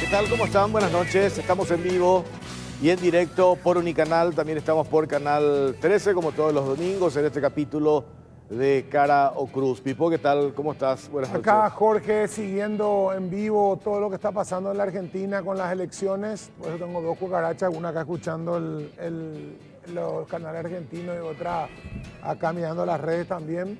¿Qué tal? ¿Cómo están? Buenas noches. Estamos en vivo y en directo por Unicanal. También estamos por Canal 13, como todos los domingos, en este capítulo de Cara o Cruz. Pipo, ¿qué tal? ¿Cómo estás? Buenas noches. Acá Jorge, siguiendo en vivo todo lo que está pasando en la Argentina con las elecciones. Por eso tengo dos cucarachas, una acá escuchando los canales argentinos y otra acá mirando las redes también.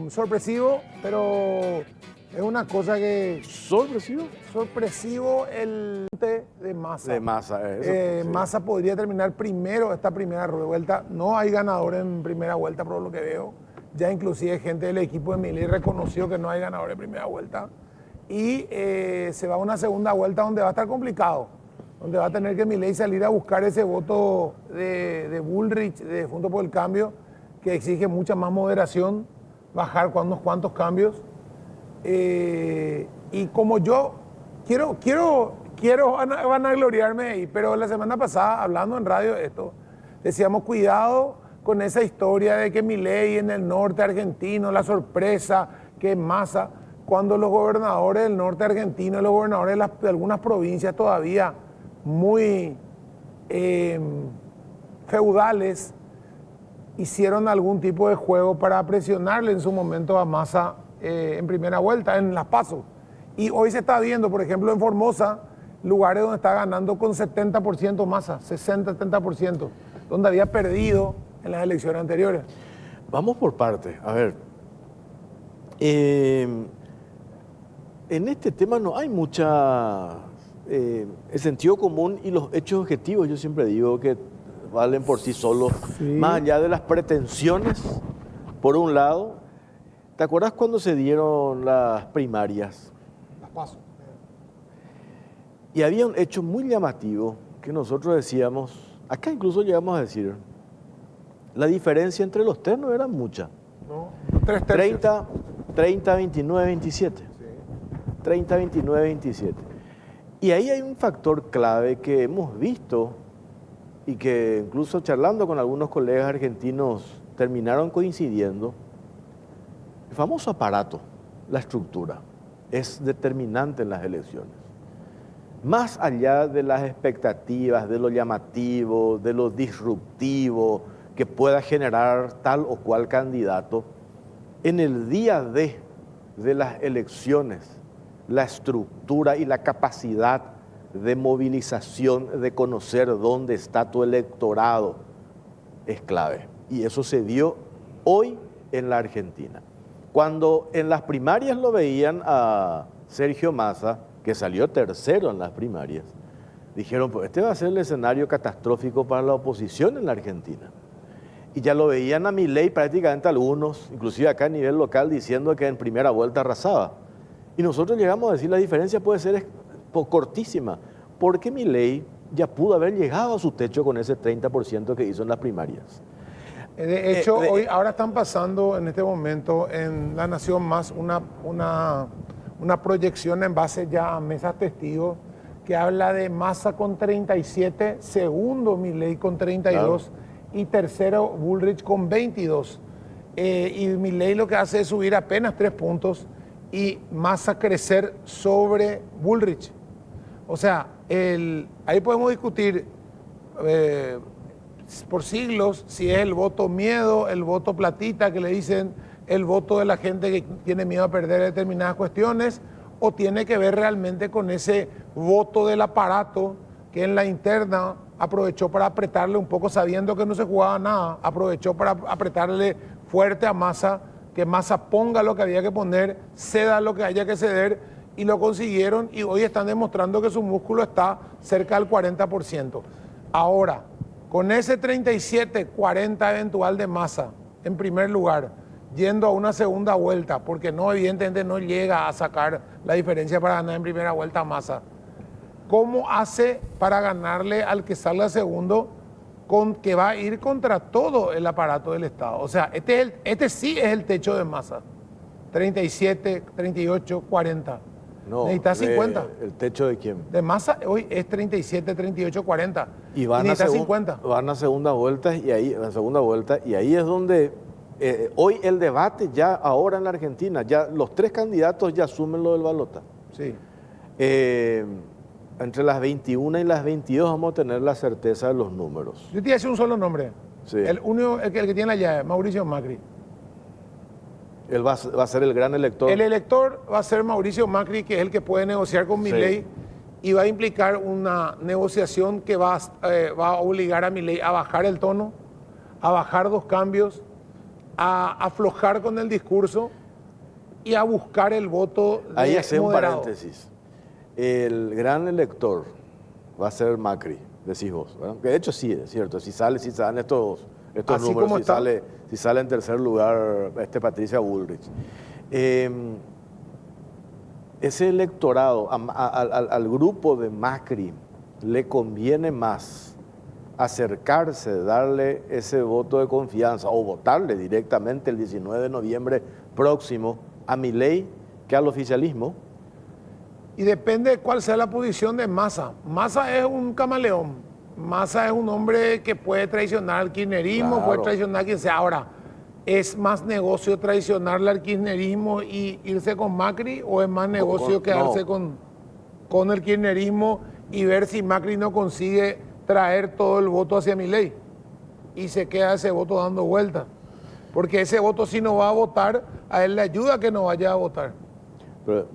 Sorpresivo, pero es una cosa que... ¿Sorpresivo? Sorpresivo el de Massa. De Massa, eso. Sí. Massa podría terminar primero esta primera vuelta. No hay ganador en primera vuelta, por lo que veo. Ya inclusive gente del equipo de Milei reconoció que no hay ganador en primera vuelta. Y se va a una segunda vuelta donde va a estar complicado. Donde va a tener que Milei salir a buscar ese voto de Bullrich, de Juntos por el Cambio, que exige mucha más moderación, bajar unos cuantos cambios. Y como yo quiero vanagloriarme ahí, pero la semana pasada, hablando en radio de esto, decíamos cuidado con esa historia de que Milei en el norte argentino, la sorpresa, que Massa, cuando los gobernadores del norte argentino, los gobernadores de algunas provincias todavía muy feudales, hicieron algún tipo de juego para presionarle en su momento a Massa en primera vuelta, en las PASO. Y hoy se está viendo, por ejemplo, en Formosa, lugares donde está ganando con 70% Massa, 60-70%, donde había perdido en las elecciones anteriores. Vamos por partes. A ver, en este tema no hay mucha... el sentido común y los hechos objetivos, yo siempre digo que valen por sí solos, sí. Más allá de las pretensiones, por un lado. ¿Te acuerdas cuando se dieron las primarias? Las PASO. Y había un hecho muy llamativo que nosotros decíamos, acá incluso llegamos a decir, la diferencia entre los tres no era mucha. No, 3 tercios. 30, 29, 27. Sí. 30, 29, 27. Y ahí hay un factor clave que hemos visto y que incluso charlando con algunos colegas argentinos terminaron coincidiendo. El famoso aparato, la estructura, es determinante en las elecciones. Más allá de las expectativas, de lo llamativo, de lo disruptivo que pueda generar tal o cual candidato, en el día de las elecciones, la estructura y la capacidad de movilización, de conocer dónde está tu electorado, es clave. Y eso se dio hoy en la Argentina. Cuando en las primarias lo veían a Sergio Massa, que salió tercero en las primarias, dijeron, pues este va a ser el escenario catastrófico para la oposición en la Argentina. Y ya lo veían a Milei prácticamente algunos, inclusive acá a nivel local, diciendo que en primera vuelta arrasaba. Y nosotros llegamos a decir, la diferencia puede ser cortísima, porque Milei ya pudo haber llegado a su techo con ese 30% que hizo en las primarias. De hecho, hoy, ahora están pasando en este momento en La Nación Más una proyección en base ya a mesas testigos que habla de Massa con 37, segundo Milei con 32 claro. Y tercero Bullrich con 22. Y Milei lo que hace es subir apenas 3 puntos y Massa crecer sobre Bullrich. O sea, ahí podemos discutir por siglos si es el voto miedo, el voto platita que le dicen, el voto de la gente que tiene miedo a perder determinadas cuestiones, o tiene que ver realmente con ese voto del aparato que en la interna aprovechó para apretarle un poco, sabiendo que no se jugaba nada, aprovechó para apretarle fuerte a Massa, que Massa ponga lo que había que poner, ceda lo que haya que ceder, y lo consiguieron, y hoy están demostrando que su músculo está cerca del 40%. Ahora, con ese 37-40 eventual de Massa, en primer lugar, yendo a una segunda vuelta, porque no, evidentemente no llega a sacar la diferencia para ganar en primera vuelta a Massa. ¿Cómo hace para ganarle al que salga segundo, con que va a ir contra todo el aparato del Estado? O sea, este sí es el techo de Massa. 37, 38, 40. No, necesita 50. ¿El techo de quién? De Massa hoy es 37, 38, 40. Y van a 50. Van a segunda vuelta y ahí es donde hoy el debate ya ahora en la Argentina, ya los tres candidatos ya asumen lo del balota. Sí. entre las 21 y las 22 vamos a tener la certeza de los números. Yo te voy a decir un solo nombre. Sí. El que tiene la llave, Mauricio Macri. Él va a ser el gran elector. El elector va a ser Mauricio Macri, que es el que puede negociar con Milei, y va a implicar una negociación que va a obligar a Milei a bajar el tono, a bajar 2 cambios, a aflojar con el discurso y a buscar el voto de Ahí hace un moderado. paréntesis. El gran elector va a ser Macri, decís vos, ¿verdad? Que de hecho sí, es cierto. Si salen estos Así números, como está. si sale en tercer lugar Patricia Bullrich. Ese electorado, al grupo de Macri, le conviene más acercarse, darle ese voto de confianza o votarle directamente el 19 de noviembre próximo a Milei que al oficialismo. Y depende de cuál sea la posición de Massa. Massa es un camaleón. Massa es un hombre que puede traicionar al kirchnerismo, Claro. puede traicionar a quien sea. Ahora, ¿es más negocio traicionarle al kirchnerismo y irse con Macri? ¿O es más negocio quedarse con el kirchnerismo y ver si Macri no consigue traer todo el voto hacia Milei? Y se queda ese voto dando vueltas. Porque ese voto, si no va a votar, a él le ayuda a que no vaya a votar. Pero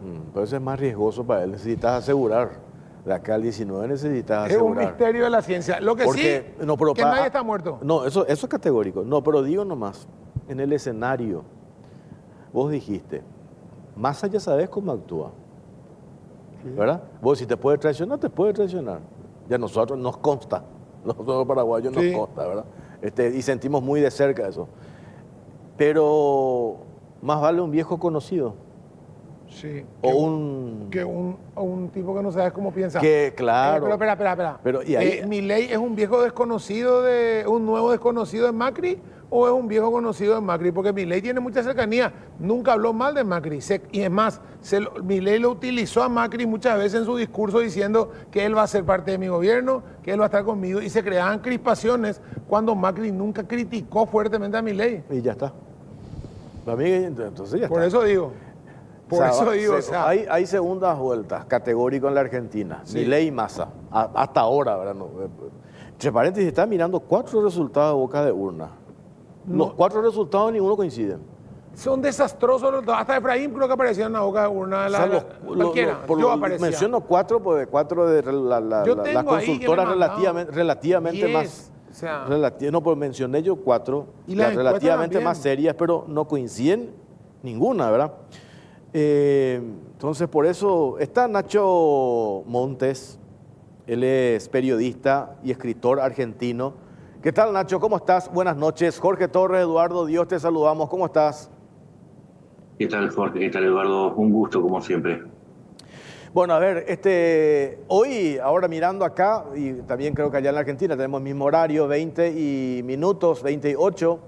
eso es más riesgoso para él. Necesitas asegurar. De acá al 19 necesitas Es un asegurar. misterio de la ciencia. Lo que Porque, sí, no, pero que nadie está muerto. No, eso es categórico. No, pero digo nomás, en el escenario, vos dijiste, Massa ya sabes cómo actúa. ¿Verdad? Vos si te puede traicionar, te puede traicionar. Ya nosotros nos consta. Nosotros los paraguayos nos consta, ¿verdad? Y sentimos muy de cerca eso. Pero más vale un viejo conocido. Sí. O un... Que un tipo que no sabes cómo piensa. Que, claro. Pero espera. Pero, y ahí... ¿Milei es un viejo desconocido un nuevo desconocido de Macri o es un viejo conocido de Macri? Porque Milei tiene mucha cercanía. Nunca habló mal de Macri. Y es más, Milei lo utilizó a Macri muchas veces en su discurso diciendo que él va a ser parte de mi gobierno, que él va a estar conmigo. Y se creaban crispaciones cuando Macri nunca criticó fuertemente a Milei. Y ya está. Para mí, entonces ya Por está. eso digo. Hay segundas vueltas categórico en la Argentina. Sí. Milei y Massa. Hasta ahora, ¿verdad? No, entre paréntesis, está mirando 4 resultados de boca de urna. Los 4 resultados ninguno coinciden. Son desastrosos los dos. Hasta Efraín creo que aparecía en la boca de urna. Cualquiera. Yo aparecía. Menciono 4 porque 4 de las consultoras relativamente más... O sea, no, pero mencioné yo 4, y las relativamente también. más serias, pero no coinciden ninguna, ¿verdad? Entonces, por eso está Nacho Montes, él es periodista y escritor argentino. ¿Qué tal, Nacho? ¿Cómo estás? Buenas noches. Jorge Torres, Eduardo Dios, te saludamos. ¿Cómo estás? ¿Qué tal, Jorge? ¿Qué tal, Eduardo? Un gusto, como siempre. Bueno, a ver, hoy, ahora mirando acá, y también creo que allá en la Argentina tenemos el mismo horario, 20 minutos, 28.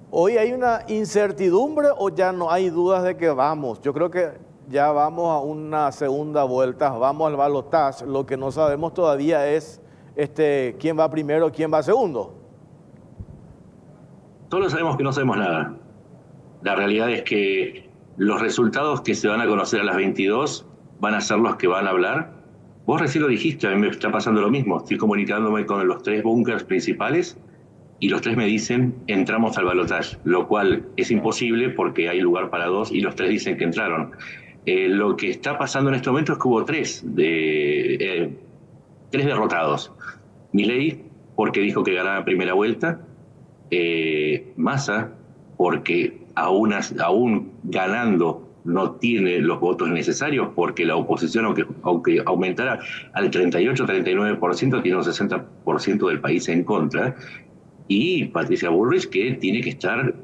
¿Hoy hay una incertidumbre o ya no hay dudas de que vamos? Yo creo que ya vamos a una segunda vuelta, vamos al balotaje. Lo que no sabemos todavía es quién va primero, quién va segundo. Solo sabemos que no sabemos nada. La realidad es que los resultados que se van a conocer a las 22 van a ser los que van a hablar. Vos recién lo dijiste, a mí me está pasando lo mismo. Estoy comunicándome con los 3 búnkers principales y los 3 me dicen entramos al balotaje, lo cual es imposible porque hay lugar para 2 y los 3 dicen que entraron. Lo que está pasando en este momento es que hubo 3 derrotados. Milei, porque dijo que ganaba en primera vuelta. Massa, porque aún ganando no tiene los votos necesarios, porque la oposición, aunque aumentara al 38-39%, tiene un 60% del país en contra. Y Patricia Bullrich, que tiene que estar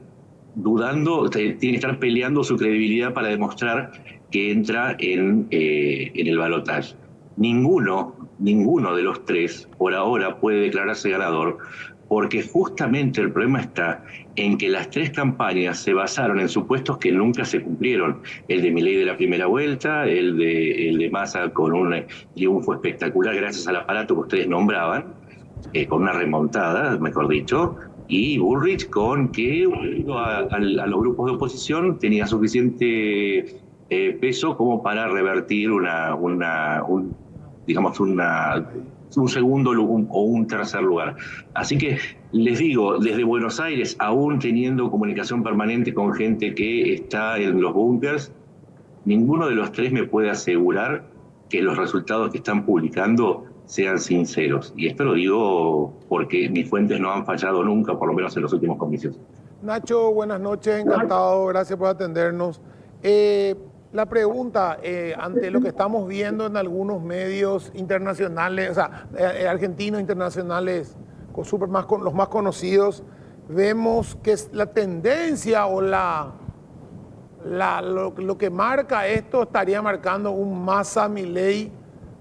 dudando, tiene que estar peleando su credibilidad para demostrar que entra en el balotaje. Ninguno de los 3 por ahora puede declararse ganador, porque justamente el problema está en que las 3 campañas se basaron en supuestos que nunca se cumplieron. El de Milei de la primera vuelta, el de Massa con un triunfo espectacular gracias al aparato que ustedes nombraban, con una remontada, mejor dicho, y Bullrich con que a los grupos de oposición tenía suficiente peso como para revertir un digamos, un segundo o un tercer lugar. Así que les digo, desde Buenos Aires, aún teniendo comunicación permanente con gente que está en los búnkers, ninguno de los tres me puede asegurar que los resultados que están publicando sean sinceros. Y esto lo digo porque mis fuentes no han fallado nunca, por lo menos en los últimos comicios. Nacho, buenas noches, encantado, gracias por atendernos. La pregunta, ante lo que estamos viendo en algunos medios internacionales, o sea, argentinos internacionales, los más conocidos, vemos que la tendencia o lo que marca esto estaría marcando un Massa-Milei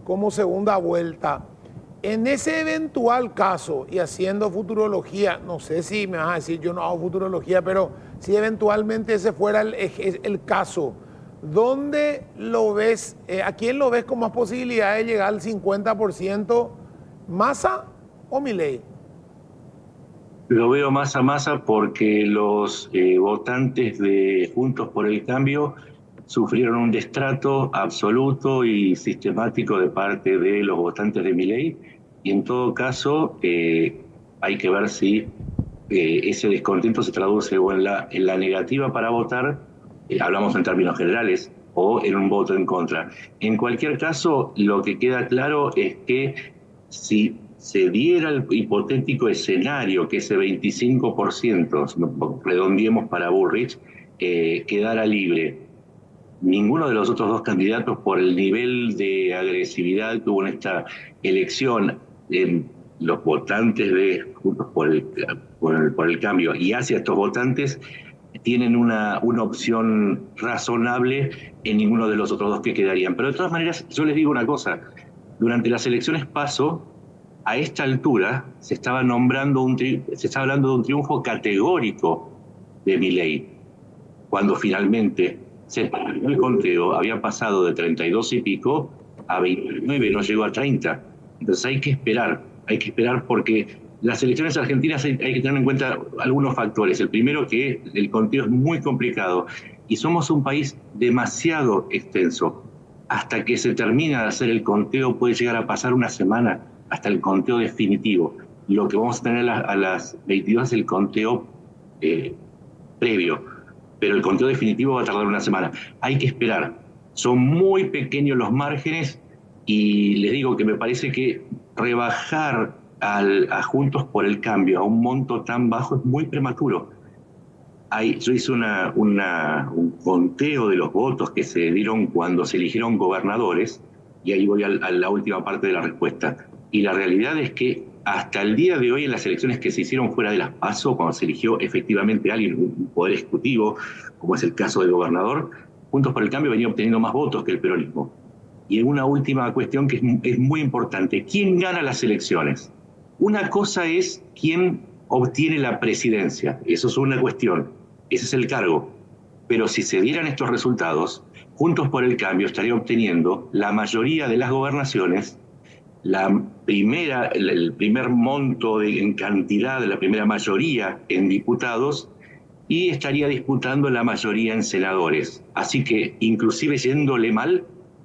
como segunda vuelta. En ese eventual caso, y haciendo futurología, no sé si me vas a decir, yo no hago futurología, pero si eventualmente ese fuera el caso, ¿dónde lo ves? ¿A quién lo ves con más posibilidad de llegar al 50%? ¿Massa o Milei? Lo veo más a Massa porque los votantes de Juntos por el Cambio sufrieron un destrato absoluto y sistemático de parte de los votantes de Milei, y en todo caso hay que ver si ese descontento se traduce o en la negativa para votar, hablamos en términos generales, o en un voto en contra. En cualquier caso, lo que queda claro es que si se diera el hipotético escenario que ese 25%, redondeemos para Bullrich, quedara libre, ninguno de los otros dos candidatos, por el nivel de agresividad que hubo en esta elección en los votantes de Juntos por el Cambio y hacia estos votantes, tienen una opción razonable en ninguno de los otros dos que quedarían. Pero de todas maneras, yo les digo una cosa, durante las elecciones PASO, a esta altura se estaba hablando de un triunfo categórico de Milei, cuando finalmente el conteo había pasado de 32 y pico a 29, no llegó a 30. Entonces hay que esperar porque las elecciones argentinas hay que tener en cuenta algunos factores. El primero, que el conteo es muy complicado y somos un país demasiado extenso. Hasta que se termina de hacer el conteo puede llegar a pasar una semana hasta el conteo definitivo. Lo que vamos a tener a las 22 es el conteo previo, pero el conteo definitivo va a tardar una semana. Hay que esperar. Son muy pequeños los márgenes y les digo que me parece que rebajar a Juntos por el Cambio a un monto tan bajo es muy prematuro. Yo hice un conteo de los votos que se dieron cuando se eligieron gobernadores, y ahí voy a la última parte de la respuesta. Y la realidad es que hasta el día de hoy, en las elecciones que se hicieron fuera de las PASO, cuando se eligió efectivamente alguien, un poder ejecutivo, como es el caso del gobernador, Juntos por el Cambio venía obteniendo más votos que el peronismo. Y una última cuestión que es muy importante: ¿quién gana las elecciones? Una cosa es quién obtiene la presidencia, eso es una cuestión, ese es el cargo. Pero si se dieran estos resultados, Juntos por el Cambio estaría obteniendo la mayoría de las gobernaciones, el primer monto en cantidad, de la primera mayoría en diputados, y estaría disputando la mayoría en senadores. Así que, inclusive yéndole mal,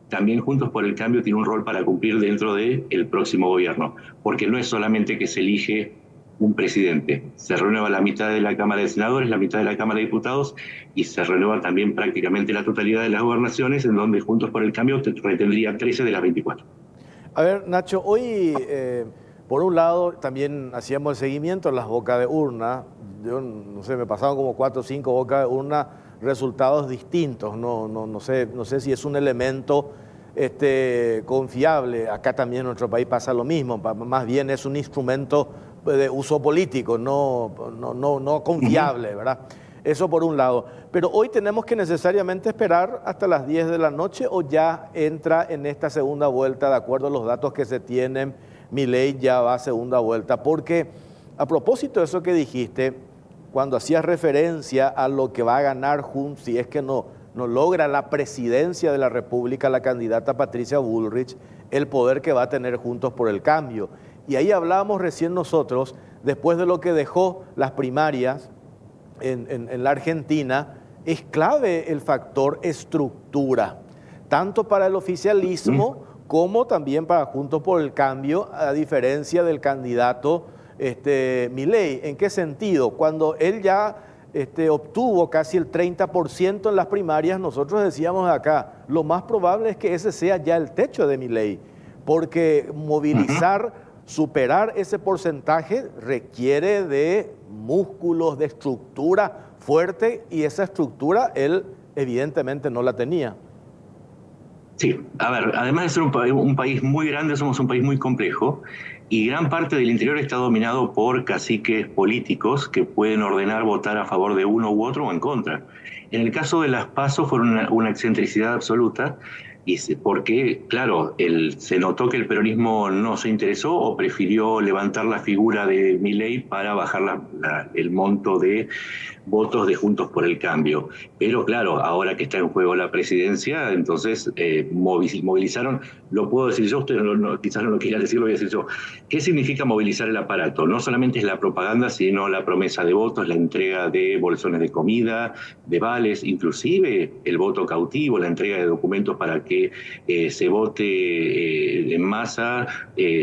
también Juntos por el Cambio tiene un rol para cumplir dentro del próximo gobierno, porque no es solamente que se elige un presidente, se renueva la mitad de la Cámara de Senadores, la mitad de la Cámara de Diputados, y se renueva también prácticamente la totalidad de las gobernaciones, en donde Juntos por el Cambio retendría 13 de las 24. A ver, Nacho, hoy, por un lado, también hacíamos el seguimiento en las bocas de urna. Yo, no sé, me pasaron como 4 o 5 bocas de urna, resultados distintos. No sé si es un elemento confiable. Acá también en nuestro país pasa lo mismo. Más bien es un instrumento de uso político, no confiable, ¿verdad? Eso por un lado. Pero hoy tenemos que necesariamente esperar hasta las 10 de la noche, o ya entra en esta segunda vuelta, de acuerdo a los datos que se tienen, Milei ya va a segunda vuelta. Porque a propósito de eso que dijiste, cuando hacías referencia a lo que va a ganar Junts, si es que no logra la presidencia de la República la candidata Patricia Bullrich, el poder que va a tener Juntos por el Cambio. Y ahí hablábamos recién nosotros, después de lo que dejó las primarias en la Argentina, es clave el factor estructura, tanto para el oficialismo como también para Juntos por el Cambio, a diferencia del candidato Milei. ¿En qué sentido? Cuando él ya obtuvo casi el 30% en las primarias, nosotros decíamos acá, lo más probable es que ese sea ya el techo de Milei, porque movilizar, superar ese porcentaje requiere de músculos, de estructura fuerte, y esa estructura él evidentemente no la tenía. Sí, a ver, además de ser un país muy grande, somos un país muy complejo y gran parte del interior está dominado por caciques políticos que pueden ordenar votar a favor de uno u otro o en contra. En el caso de las PASO fue una excentricidad absoluta, y porque, claro, se notó que el peronismo no se interesó o prefirió levantar la figura de Milei para bajar el monto de votos de Juntos por el Cambio. Pero claro, ahora que está en juego la presidencia, entonces movilizaron, lo puedo decir yo, usted quizás no lo quiera decir, lo voy a decir yo. ¿Qué significa movilizar el aparato? No solamente es la propaganda, sino la promesa de votos, la entrega de bolsones de comida, de vales, inclusive el voto cautivo, la entrega de documentos para que se vote en masa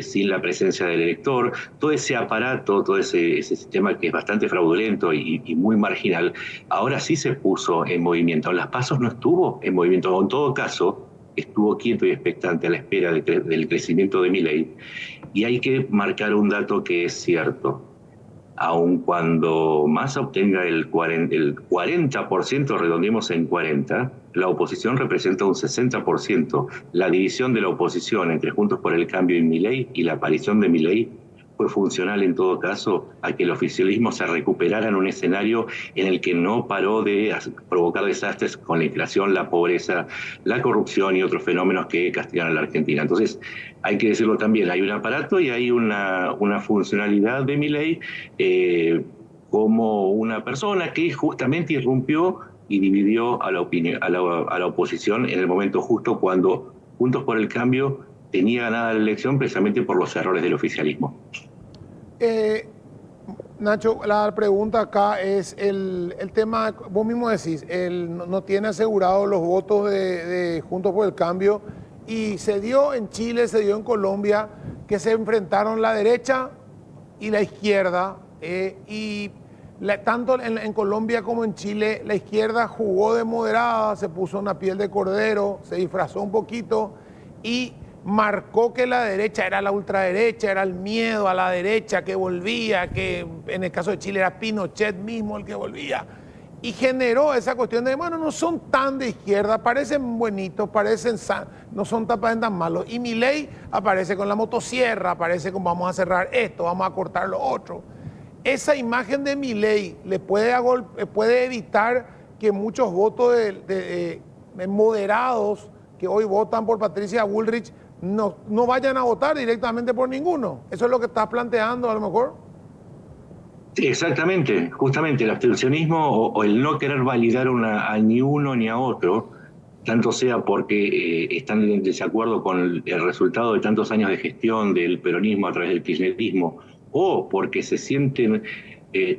sin la presencia del elector. Todo ese aparato, todo ese sistema que es bastante fraudulento y muy marginal, ahora sí se puso en movimiento. En las PASO no estuvo en movimiento, en todo caso estuvo quieto y expectante a la espera del crecimiento de Milei. Y hay que marcar un dato que es cierto. Aun cuando Massa obtenga el 40%, redondeemos en 40%, la oposición representa un 60%. La división de la oposición entre Juntos por el Cambio y Milei, y la aparición de Milei, fue funcional en todo caso a que el oficialismo se recuperara en un escenario en el que no paró de provocar desastres con la inflación, la pobreza, la corrupción y otros fenómenos que castigan a la Argentina. Entonces, hay que decirlo también, hay un aparato y hay una funcionalidad de Milei como una persona que justamente irrumpió y dividió a la oposición en el momento justo, cuando Juntos por el Cambio tenía ganada la elección precisamente por los errores del oficialismo. Nacho, la pregunta acá es el tema, vos mismo decís, no tiene asegurados los votos de Juntos por el Cambio, y se dio en Chile, se dio en Colombia, que se enfrentaron la derecha y la izquierda, tanto en Colombia como en Chile, la izquierda jugó de moderada, se puso una piel de cordero, se disfrazó un poquito y marcó que la derecha era la ultraderecha, era el miedo a la derecha que volvía, que en el caso de Chile era Pinochet mismo el que volvía, y generó esa cuestión de, bueno, no son tan de izquierda, parecen buenitos, no son tan malos, y Milei aparece con la motosierra, aparece con vamos a cerrar esto, vamos a cortar lo otro. Esa imagen de Milei le puede evitar que muchos votos de moderados que hoy votan por Patricia Bullrich no vayan a votar directamente por ninguno. Eso es lo que estás planteando a lo mejor. Sí, exactamente. Justamente el abstencionismo o el no querer validar a ni uno ni a otro, tanto sea porque están en desacuerdo con el resultado de tantos años de gestión del peronismo a través del kirchnerismo, o porque se sienten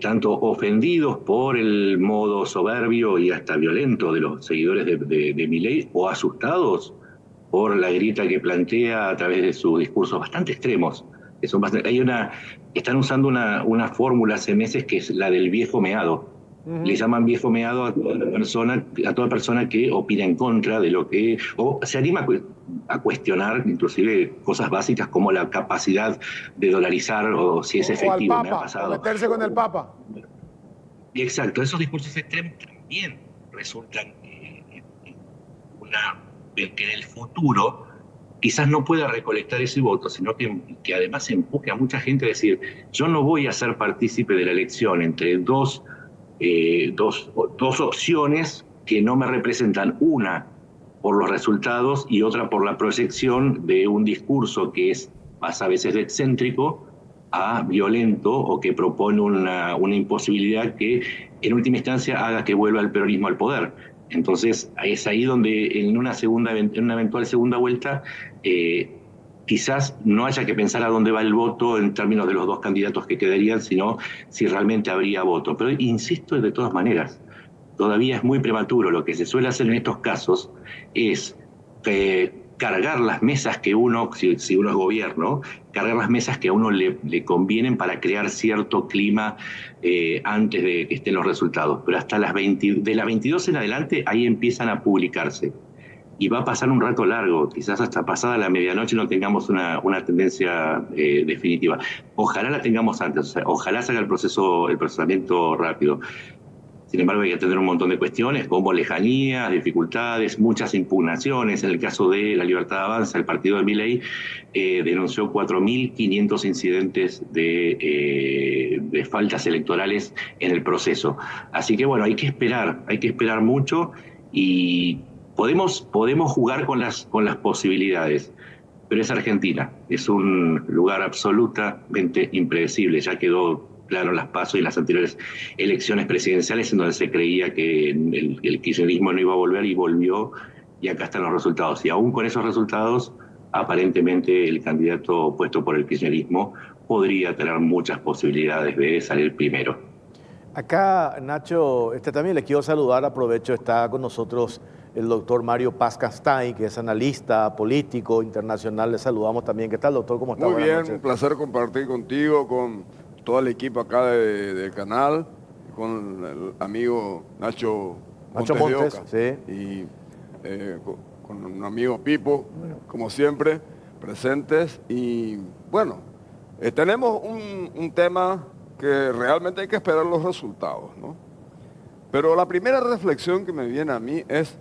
tanto ofendidos por el modo soberbio y hasta violento de los seguidores de Milei, o asustados por la grieta que plantea a través de sus discursos bastante extremos. Que son están usando una fórmula hace meses que es la del viejo meado. Le llaman viejo meado a toda persona que opina en contra de lo que, o se anima a cuestionar inclusive cosas básicas como la capacidad de dolarizar o si es efectivo. O al Papa, o meterse con el Papa. Exacto, esos discursos extremos también resultan que en el futuro quizás no pueda recolectar ese voto, sino que además empuje a mucha gente a decir, yo no voy a ser partícipe de la elección entre dos opciones que no me representan, una por los resultados y otra por la proyección de un discurso que pasa a veces de excéntrico a violento, o que propone una imposibilidad que en última instancia haga que vuelva el peronismo al poder. Entonces es ahí donde en una eventual segunda vuelta quizás no haya que pensar a dónde va el voto en términos de los dos candidatos que quedarían, sino si realmente habría voto. Pero insisto, de todas maneras, todavía es muy prematuro. Lo que se suele hacer en estos casos es cargar las mesas que uno, si uno es gobierno, cargar las mesas que a uno le convienen para crear cierto clima antes de que estén los resultados. Pero hasta de las 22 en adelante, ahí empiezan a publicarse. Y va a pasar un rato largo, quizás hasta pasada la medianoche no tengamos una tendencia definitiva. Ojalá la tengamos antes, o sea, ojalá salga el procesamiento rápido. Sin embargo, hay que atender un montón de cuestiones, como lejanías, dificultades, muchas impugnaciones. En el caso de La Libertad Avanza, el partido de Milei denunció 4.500 incidentes de faltas electorales en el proceso. Así que bueno, hay que esperar mucho y podemos jugar con las posibilidades. Pero es Argentina, es un lugar absolutamente impredecible, ya quedó claro las PASO y las anteriores elecciones presidenciales en donde se creía que el kirchnerismo no iba a volver y volvió, y acá están los resultados. Y aún con esos resultados, aparentemente el candidato opuesto por el kirchnerismo podría tener muchas posibilidades de salir primero. Acá, Nacho, también le quiero saludar, aprovecho, está con nosotros el doctor Mario Paz Castaing, que es analista político internacional. Le saludamos también. ¿Qué tal, doctor? ¿Cómo está? Muy bien, un placer compartir contigo, con todo el equipo acá del canal, con el amigo Nacho Montes, sí. Y con un amigo Pipo, como siempre, presentes. Y bueno, tenemos un tema que realmente hay que esperar los resultados, ¿no? Pero la primera reflexión que me viene a mí es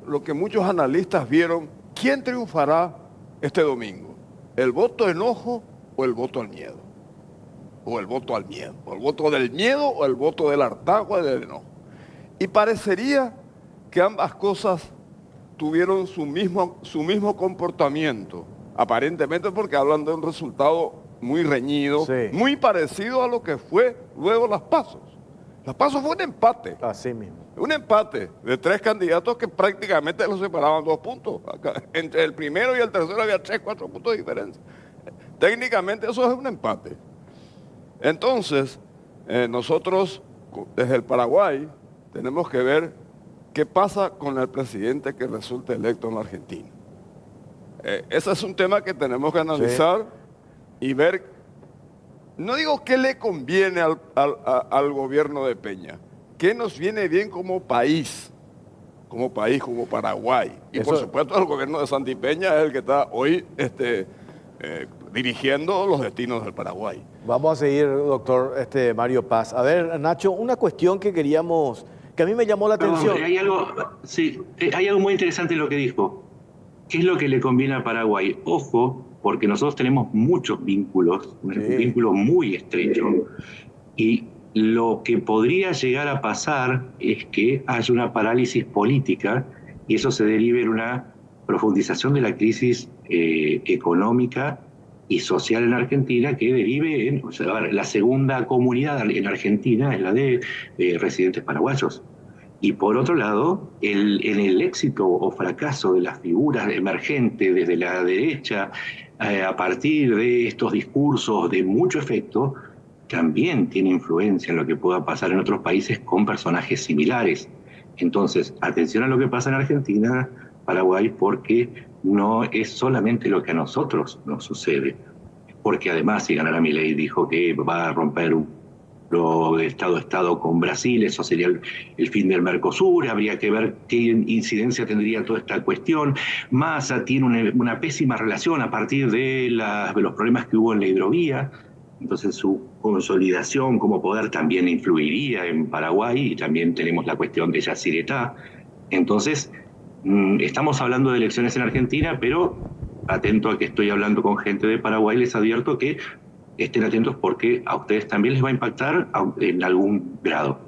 lo que muchos analistas vieron: ¿quién triunfará este domingo? ¿El voto enojo o el voto al miedo? O el voto al miedo, o el voto del miedo o el voto del hartazgo o del enojo. Y parecería que ambas cosas tuvieron su mismo comportamiento, aparentemente, porque hablan de un resultado muy reñido, sí, muy parecido a lo que fue luego las PASO. Las PASO fue un empate. Así mismo. Un empate de 3 candidatos que prácticamente los separaban 2 puntos. Entre el primero y el tercero había 3, 4 puntos de diferencia. Técnicamente eso es un empate. Entonces, nosotros desde el Paraguay tenemos que ver qué pasa con el presidente que resulte electo en la Argentina. Ese es un tema que tenemos que analizar, sí, y ver, no digo qué le conviene al gobierno de Peña, qué nos viene bien como país, como Paraguay. Y por supuesto el gobierno de Santi Peña es el que está hoy dirigiendo los destinos del Paraguay. Vamos a seguir, doctor Mario Paz. A ver, Nacho, una cuestión que a mí me llamó la atención. Hay algo muy interesante en lo que dijo. ¿Qué es lo que le conviene a Paraguay? Ojo, porque nosotros tenemos muchos vínculos, un vínculo muy estrecho, y lo que podría llegar a pasar es que haya una parálisis política y eso se derive en una profundización de la crisis económica y social en Argentina, que derive en, la segunda comunidad en Argentina es la de residentes paraguayos. Y por otro lado, en el éxito o fracaso de las figuras emergentes desde la derecha, a partir de estos discursos de mucho efecto, también tiene influencia en lo que pueda pasar en otros países con personajes similares. Entonces, atención a lo que pasa en Argentina, Paraguay, porque no es solamente lo que a nosotros nos sucede. Porque además, si ganara Milei, dijo que va a romper lo de Estado a Estado con Brasil, eso sería el fin del Mercosur, habría que ver qué incidencia tendría toda esta cuestión. Massa tiene una pésima relación a partir de los problemas que hubo en la hidrovía, entonces su consolidación como poder también influiría en Paraguay, y también tenemos la cuestión de Yacyretá. Entonces, estamos hablando de elecciones en Argentina, pero atento a que estoy hablando con gente de Paraguay, les advierto que estén atentos porque a ustedes también les va a impactar en algún grado.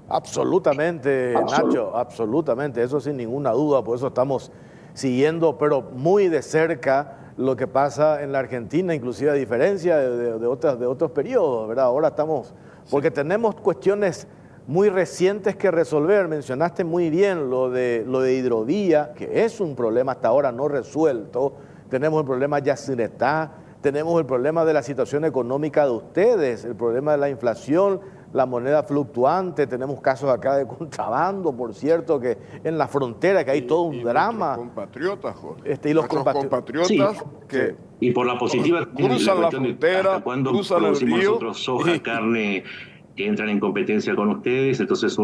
Absolutamente, Nacho, absolutamente, eso sin ninguna duda, por eso estamos siguiendo, pero muy de cerca, lo que pasa en la Argentina, inclusive a diferencia de otros periodos, ¿verdad? Ahora estamos, porque tenemos cuestiones muy recientes que resolver. Mencionaste muy bien lo de hidrovía, que es un problema hasta ahora no resuelto. Tenemos el problema Yacyretá, tenemos el problema de la situación económica de ustedes, el problema de la inflación, la moneda fluctuante, tenemos casos acá de contrabando, por cierto, que en la frontera, que hay todo un drama. Los compatriotas, Jorge. Y los compatriotas sí, que... Y por la positiva, cruzan la frontera, cuando cruzan el río. Nosotros soja, carne, que entran en competencia con ustedes, entonces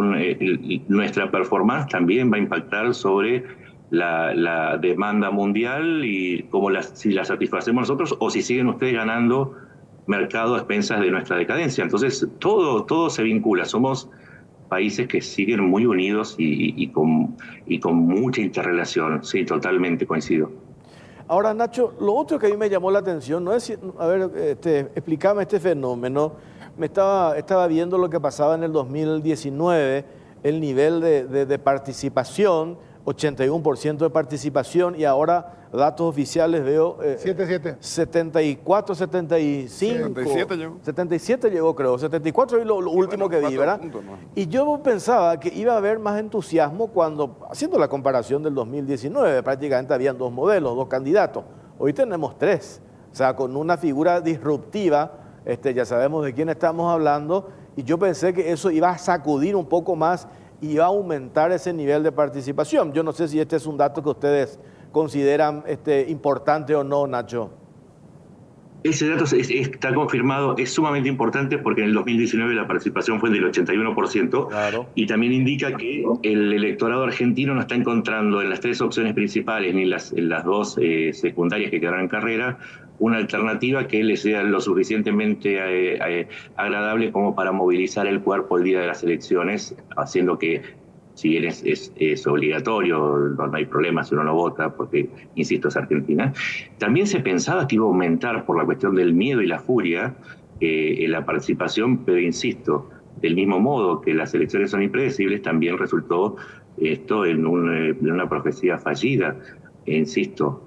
nuestra performance también va a impactar sobre la demanda mundial y si la satisfacemos nosotros o si siguen ustedes ganando mercado a expensas de nuestra decadencia. Entonces, todo se vincula. Somos países que siguen muy unidos y con mucha interrelación. Sí, totalmente coincido. Ahora, Nacho, lo otro que a mí me llamó la atención, no es, a ver, explícame este fenómeno. Estaba viendo lo que pasaba en el 2019, el nivel de participación, 81% de participación, y ahora datos oficiales veo 74, 75. 77 llegó. 77 llegó, creo. 74 es lo último que vi, ¿verdad? Y yo pensaba que iba a haber más entusiasmo cuando, haciendo la comparación del 2019, prácticamente habían 2 modelos, 2 candidatos. Hoy tenemos 3. O sea, con una figura disruptiva, ya sabemos de quién estamos hablando, y yo pensé que eso iba a sacudir un poco más y va a aumentar ese nivel de participación. Yo no sé si este es un dato que ustedes consideran importante o no, Nacho. Ese dato está confirmado, es sumamente importante porque en el 2019 la participación fue del 81%, claro. Y también indica que el electorado argentino no está encontrando en las 3 opciones principales ni en las 2 secundarias que quedaron en carrera una alternativa que le sea lo suficientemente agradable como para movilizar el cuerpo el día de las elecciones, haciendo que, si bien es obligatorio, no hay problema si uno no vota, porque, insisto, es Argentina, también se pensaba que iba a aumentar por la cuestión del miedo y la furia en la participación, pero insisto, del mismo modo que las elecciones son impredecibles, también resultó esto en una profecía fallida. Insisto,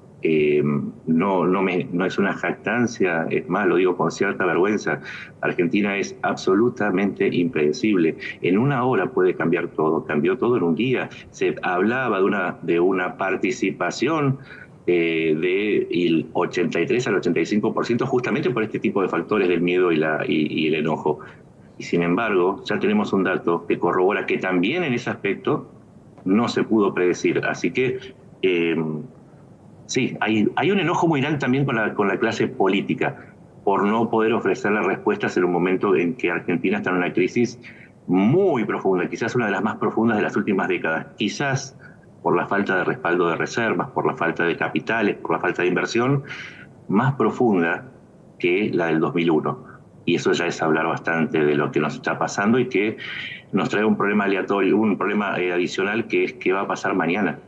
no es una jactancia, es más, lo digo con cierta vergüenza. Argentina es absolutamente impredecible. En una hora puede cambiar todo, cambió todo en un día. Se hablaba de una participación del 83 al 85% justamente por este tipo de factores del miedo y el enojo. Y sin embargo, ya tenemos un dato que corrobora que también en ese aspecto no se pudo predecir. Así que sí, hay un enojo muy grande también con la clase política por no poder ofrecerle respuestas en un momento en que Argentina está en una crisis muy profunda, quizás una de las más profundas de las últimas décadas, quizás por la falta de respaldo de reservas, por la falta de capitales, por la falta de inversión, más profunda que la del 2001. Y eso ya es hablar bastante de lo que nos está pasando y que nos trae un problema aleatorio, un problema adicional, que es qué va a pasar mañana.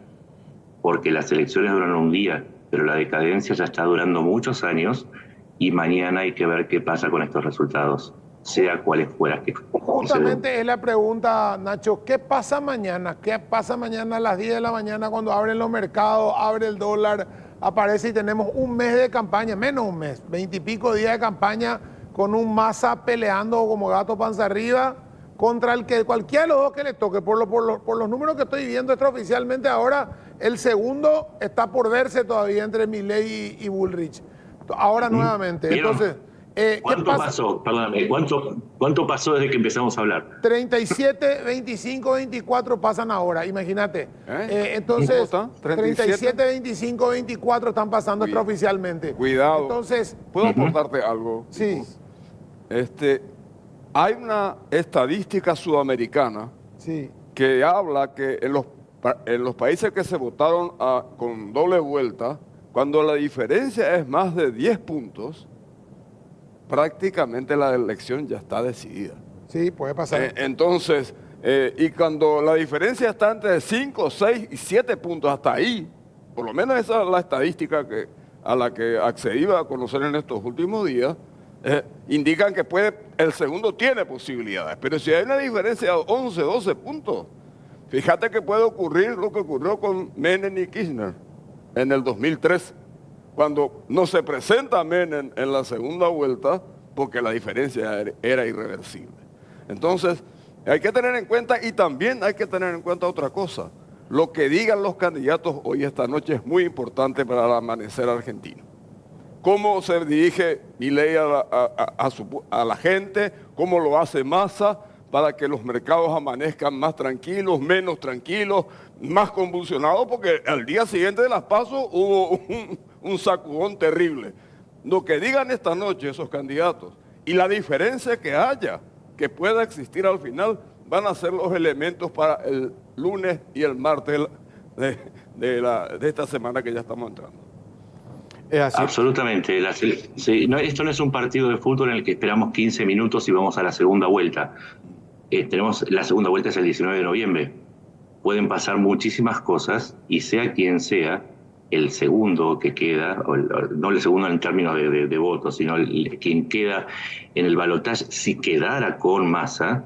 Porque las elecciones duran un día, pero la decadencia ya está durando muchos años y mañana hay que ver qué pasa con estos resultados, sea cuales fuera. Justamente es la pregunta, Nacho, ¿qué pasa mañana? ¿Qué pasa mañana a las 10 de la mañana cuando abren los mercados, abre el dólar, aparece y tenemos un mes de campaña, menos un mes, 20 y pico días de campaña con un Massa peleando como gato panza arriba contra el que cualquiera de los dos que le toque? Por los números que estoy viendo extraoficialmente ahora, el segundo está por verse todavía entre Milei y Bullrich. Ahora nuevamente. Entonces, ¿cuánto pasó? Perdóname, ¿cuánto pasó desde que empezamos a hablar? 37, 25, 24 pasan ahora, imagínate. Entonces, 37, 25, 24 están pasando extraoficialmente. Cuidado. Entonces, ¿puedo aportarte algo? Sí. Hay una estadística sudamericana que habla que en los países que se votaron con doble vuelta, cuando la diferencia es más de 10 puntos, prácticamente la elección ya está decidida. Sí, puede pasar. Entonces, y cuando la diferencia está entre 5, 6 y 7 puntos, hasta ahí, por lo menos esa es la estadística a la que accedí a conocer en estos últimos días, indican que el segundo tiene posibilidades. Pero si hay una diferencia de 11, 12 puntos, fíjate que puede ocurrir lo que ocurrió con Menem y Kirchner en el 2003, cuando no se presenta Menem en la segunda vuelta porque la diferencia era irreversible. Entonces, hay que tener en cuenta, y también hay que tener en cuenta otra cosa. Lo que digan los candidatos hoy, esta noche, es muy importante para el amanecer argentino. Cómo se dirige Milei a la gente, cómo lo hace Massa para que los mercados amanezcan más tranquilos, menos tranquilos, más convulsionados, porque al día siguiente de las PASO hubo un sacudón terrible. Lo que digan esta noche esos candidatos y la diferencia que haya, que pueda existir al final, van a ser los elementos para el lunes y el martes de esta semana que ya estamos entrando. Es así. Absolutamente. Esto no es un partido de fútbol en el que esperamos 15 minutos y vamos a la segunda vuelta. La segunda vuelta es el 19 de noviembre. Pueden pasar muchísimas cosas y sea quien sea el segundo que queda, no el segundo en términos de votos, sino quien queda en el balotaje, si quedara con Massa,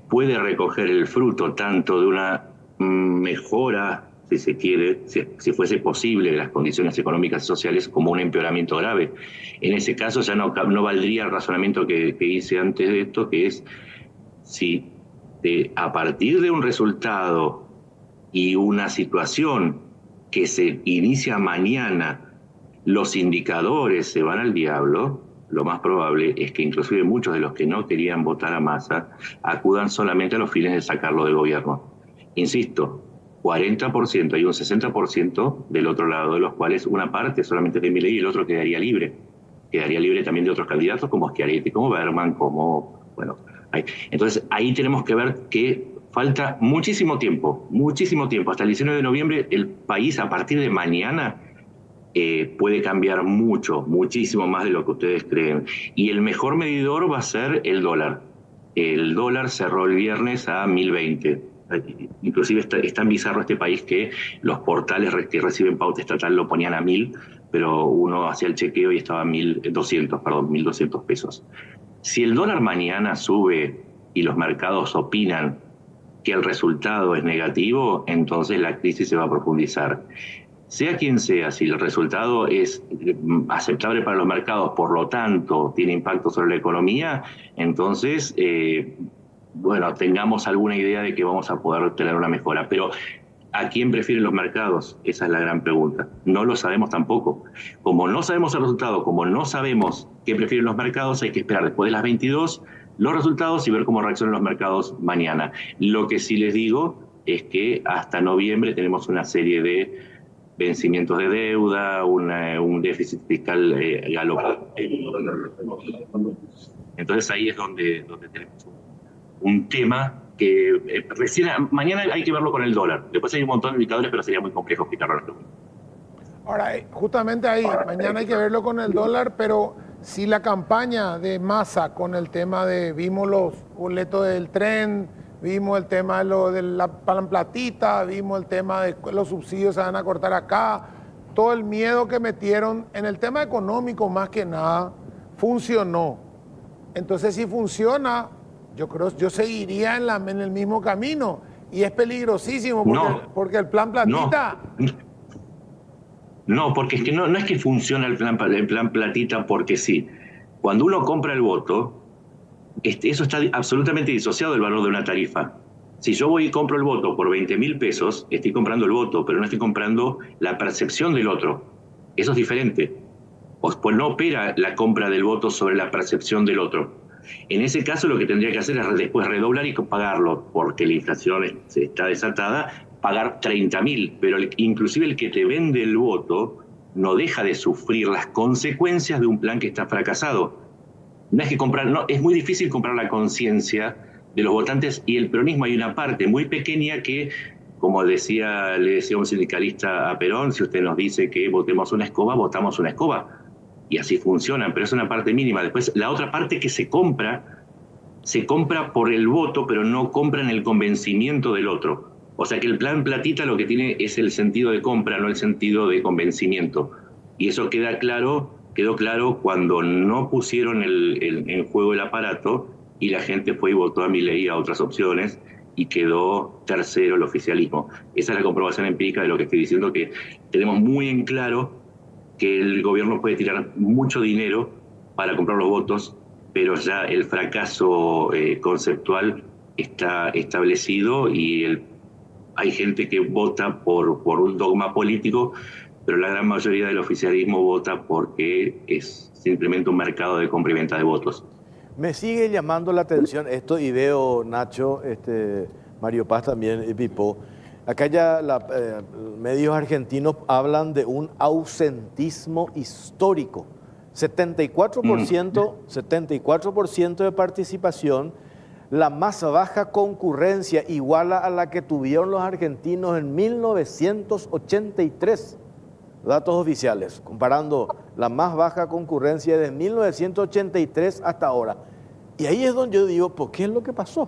puede recoger el fruto tanto de una mejora, si se quiere, si fuese posible, de las condiciones económicas y sociales, como un empeoramiento grave. En ese caso ya no valdría el razonamiento que hice antes de esto, que es si a partir de un resultado y una situación que se inicia mañana, los indicadores se van al diablo, lo más probable es que inclusive muchos de los que no querían votar a Massa acudan solamente a los fines de sacarlo del gobierno. Insisto, 40% y un 60% del otro lado, de los cuales una parte solamente de Milei y el otro quedaría libre. Quedaría libre también de otros candidatos como Schiaretti, como Berman, Entonces ahí tenemos que ver que falta muchísimo tiempo. Hasta el 19 de noviembre el país a partir de mañana puede cambiar muchísimo más de lo que ustedes creen. Y el mejor medidor va a ser el dólar. El dólar cerró el viernes a 1020. Inclusive es tan bizarro este país que los portales que reciben pauta estatal lo ponían a 1000, pero uno hacía el chequeo y estaba a 1.200 pesos. Si el dólar mañana sube y los mercados opinan que el resultado es negativo, entonces la crisis se va a profundizar. Sea quien sea, si el resultado es aceptable para los mercados, por lo tanto tiene impacto sobre la economía, entonces, tengamos alguna idea de que vamos a poder tener una mejora. Pero ¿a quién prefieren los mercados? Esa es la gran pregunta. No lo sabemos tampoco. Como no sabemos el resultado, como no sabemos qué prefieren los mercados, hay que esperar después de las 22 los resultados y ver cómo reaccionan los mercados mañana. Lo que sí les digo es que hasta noviembre tenemos una serie de vencimientos de deuda, un déficit fiscal galopante. Entonces ahí es donde tenemos un tema que mañana hay que verlo con el dólar. Después hay un montón de indicadores, pero sería muy complejo explicarlo. Ahora, justamente ahí, mañana hay que verlo con el dólar, pero si la campaña de Massa con el tema vimos los boletos del tren, vimos el tema de la platita, vimos el tema de los subsidios se van a cortar acá, todo el miedo que metieron en el tema económico más que nada, funcionó. Entonces, si funciona, yo seguiría en el mismo camino y es peligrosísimo porque el plan platita... No, porque es que no es que funciona el plan platita porque sí. Cuando uno compra el voto, eso está absolutamente disociado del valor de una tarifa. Si yo voy y compro el voto por 20.000 pesos, estoy comprando el voto, pero no estoy comprando la percepción del otro. Eso es diferente. Pues no opera la compra del voto sobre la percepción del otro. En ese caso lo que tendría que hacer es después redoblar y pagarlo, porque la inflación está desatada, pagar 30.000, pero inclusive el que te vende el voto no deja de sufrir las consecuencias de un plan que está fracasado. No es que es muy difícil comprar la conciencia de los votantes, y el peronismo hay una parte muy pequeña que, como le decía un sindicalista a Perón, si usted nos dice que votemos una escoba, votamos una escoba. Y así funcionan, pero es una parte mínima. Después, la otra parte que se compra por el voto, pero no compran el convencimiento del otro. O sea que el plan platita lo que tiene es el sentido de compra, no el sentido de convencimiento. Y eso quedó claro cuando no pusieron en juego el aparato y la gente fue y votó a Milei a otras opciones y quedó tercero el oficialismo. Esa es la comprobación empírica de lo que estoy diciendo, que tenemos muy en claro que el gobierno puede tirar mucho dinero para comprar los votos, pero ya el fracaso conceptual está establecido y hay gente que vota por un dogma político, pero la gran mayoría del oficialismo vota porque es simplemente un mercado de compra y venta de votos. Me sigue llamando la atención esto y veo, Nacho, Mario Paz también, Pipo. Acá ya medios argentinos hablan de un ausentismo histórico. 74% de participación, la más baja concurrencia, igual a la que tuvieron los argentinos en 1983. Datos oficiales, comparando la más baja concurrencia de 1983 hasta ahora. Y ahí es donde yo digo, ¿por qué es lo que pasó?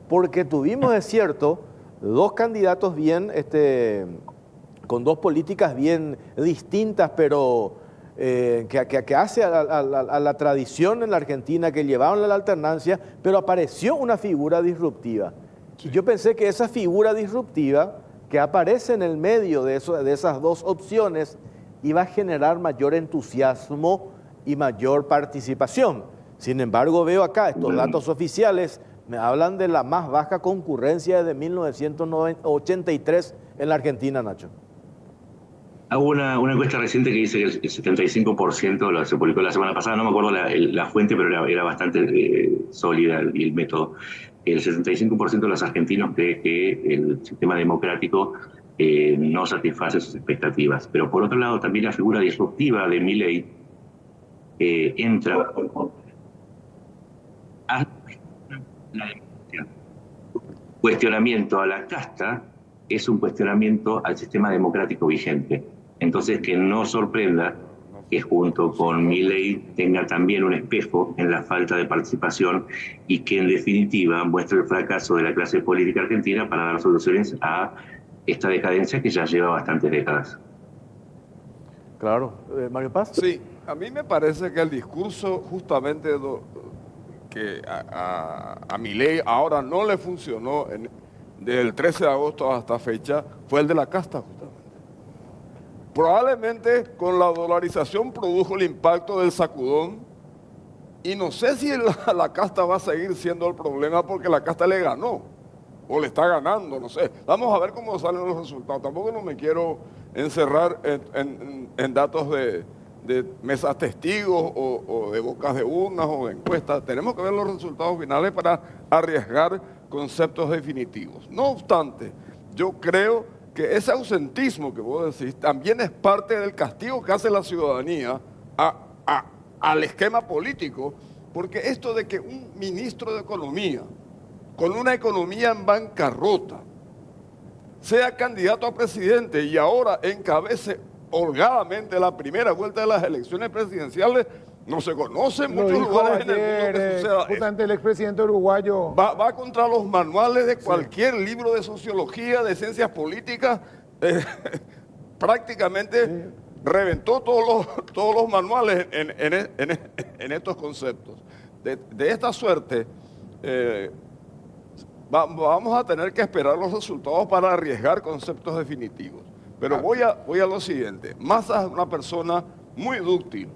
Porque tuvimos, es cierto, dos candidatos bien, con dos políticas bien distintas, pero que hace a la tradición en la Argentina, que llevaron a la alternancia, pero apareció una figura disruptiva. Y yo pensé que esa figura disruptiva que aparece en el medio de esas dos opciones iba a generar mayor entusiasmo y mayor participación. Sin embargo, veo acá estos datos oficiales, me hablan de la más baja concurrencia desde 1983 en la Argentina, Nacho. Hago una encuesta reciente que dice que el 75%, se publicó la semana pasada, no me acuerdo la fuente, pero era bastante sólida el método. El 75% de los argentinos cree que el sistema democrático no satisface sus expectativas. Pero por otro lado, también la figura disruptiva de Milei entra a la democracia. Cuestionamiento a la casta es un cuestionamiento al sistema democrático vigente. Entonces, que no sorprenda que junto con Milei tenga también un espejo en la falta de participación y que en definitiva muestre el fracaso de la clase política argentina para dar soluciones a esta decadencia que ya lleva bastantes décadas. Claro. Mario Paz. Sí, a mí me parece que el discurso justamente que a Milei ahora no le funcionó desde el 13 de agosto hasta fecha fue el de la casta, justamente. Probablemente con la dolarización produjo el impacto del sacudón y no sé si la casta va a seguir siendo el problema porque la casta le ganó o le está ganando, no sé. Vamos a ver cómo salen los resultados. Tampoco no me quiero encerrar en datos de mesas testigos o de bocas de urnas o de encuestas. Tenemos que ver los resultados finales para arriesgar conceptos definitivos. No obstante, yo creo que ese ausentismo que vos decís también es parte del castigo que hace la ciudadanía al esquema político, porque esto de que un ministro de Economía, con una economía en bancarrota, sea candidato a presidente y ahora encabece holgadamente la primera vuelta de las elecciones presidenciales, no se conoce en muchos lugares en el mundo que suceda. Justamente el expresidente uruguayo va contra los manuales de cualquier libro de sociología, de ciencias políticas, prácticamente reventó todos los manuales en estos conceptos. De esta suerte, vamos a tener que esperar los resultados para arriesgar conceptos definitivos. Pero voy a lo siguiente. Massa es una persona muy dúctil.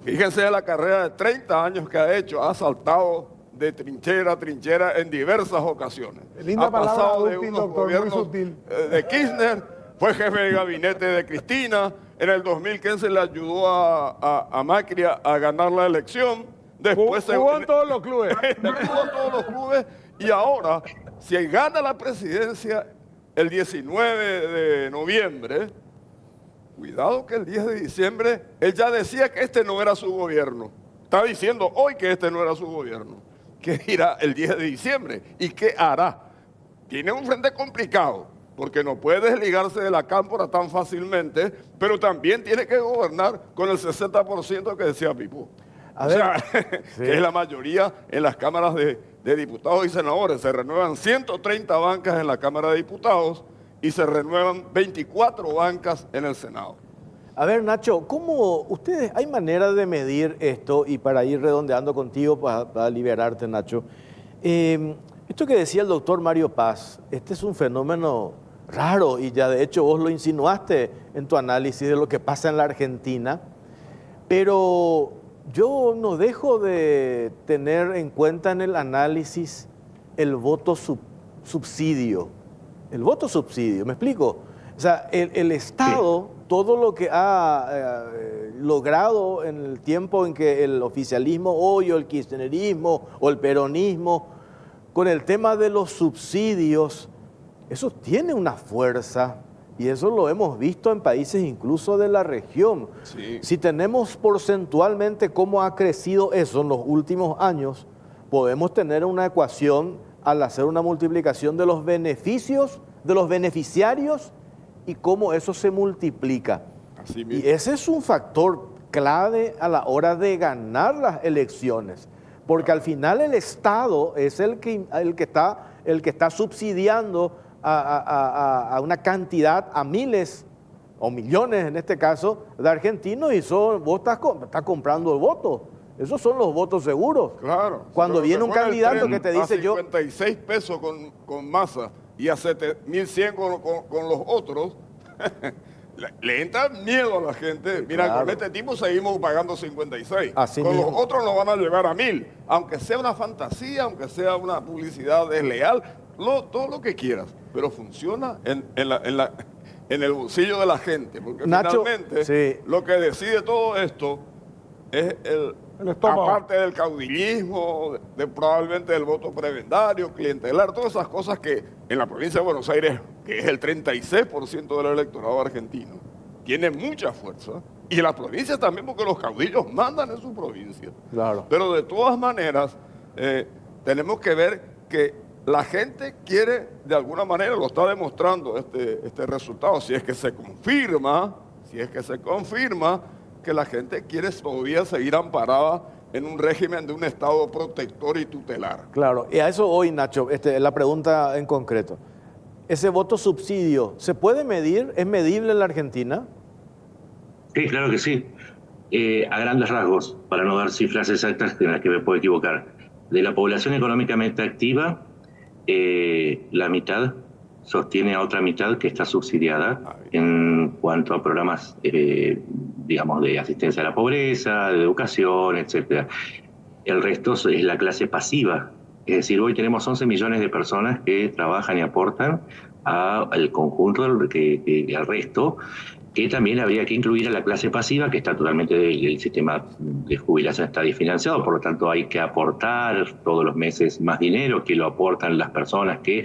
Fíjense de la carrera de 30 años que ha hecho, ha saltado de trinchera a trinchera en diversas ocasiones. Linda ha pasado de útil, unos doctor, gobiernos de Kirchner, fue jefe de gabinete de Cristina, en el 2015 le ayudó a Macri a ganar la elección. Después jugó en todos los clubes. Jugó en todos los clubes y ahora, si gana la presidencia el 19 de noviembre, cuidado que el 10 de diciembre, él ya decía que este no era su gobierno. Está diciendo hoy que este no era su gobierno. ¿Qué dirá el 10 de diciembre? ¿Y qué hará? Tiene un frente complicado, porque no puede desligarse de la cámpora tan fácilmente, pero también tiene que gobernar con el 60% que decía Pipo. Que es la mayoría en las cámaras de diputados y senadores. Se renuevan 130 bancas en la Cámara de Diputados y se renuevan 24 bancas en el Senado. A ver, Nacho, ¿cómo ustedes, hay manera de medir esto? Y para ir redondeando contigo, para liberarte, Nacho. Esto que decía el doctor Mario Paz, este es un fenómeno raro y ya de hecho vos lo insinuaste en tu análisis de lo que pasa en la Argentina, pero yo no dejo de tener en cuenta en el análisis el voto subsidio. El voto subsidio, ¿me explico? O sea, el Estado, todo lo logrado en el tiempo en que el oficialismo hoy, o el kirchnerismo, o el peronismo, con el tema de los subsidios, eso tiene una fuerza, y eso lo hemos visto en países incluso de la región. Sí. Si tenemos porcentualmente cómo ha crecido eso en los últimos años, podemos tener una ecuación al hacer una multiplicación de los beneficios, de los beneficiarios, y cómo eso se multiplica. Así mismo. Y ese es un factor clave a la hora de ganar las elecciones, porque al final el Estado es el que está subsidiando a una cantidad, a miles o millones en este caso, de argentinos, y vos estás comprando el voto. Esos son los votos seguros. Claro. Cuando viene un candidato que te dice a 56 pesos con Massa y a 1.100 con los otros, le entra miedo a la gente. Sí, mira, claro. Con este tipo seguimos pagando 56. Así con mismo. los otros nos van a llevar a 1.000. Aunque sea una fantasía, aunque sea una publicidad desleal, todo lo que quieras. Pero funciona en el bolsillo de la gente. Porque Nacho, finalmente sí. lo que decide todo esto es El estómago. aparte del caudillismo, probablemente del voto prebendario, clientelar, todas esas cosas que en la provincia de Buenos Aires, que es el 36% del electorado argentino, tiene mucha fuerza. Y en las provincias también, porque los caudillos mandan en su provincia. Claro. Pero de todas maneras, tenemos que ver que la gente quiere, de alguna manera, lo está demostrando este resultado, si es que se confirma que la gente quiere todavía seguir amparada en un régimen de un Estado protector y tutelar. Claro, y a eso hoy, Nacho, la pregunta en concreto. ¿Ese voto subsidio se puede medir? ¿Es medible en la Argentina? Sí, claro que sí. A grandes rasgos, para no dar cifras exactas en las que me puedo equivocar. De la población económicamente activa, la mitad sostiene a otra mitad que está subsidiada en cuanto a programas, digamos, de asistencia a la pobreza, de educación, etcétera. El resto es la clase pasiva. Es decir, hoy tenemos 11 millones de personas que trabajan y aportan al conjunto, al resto, que también habría que incluir a la clase pasiva, que está totalmente, el sistema de jubilación está desfinanciado, por lo tanto hay que aportar todos los meses más dinero, que lo aportan las personas que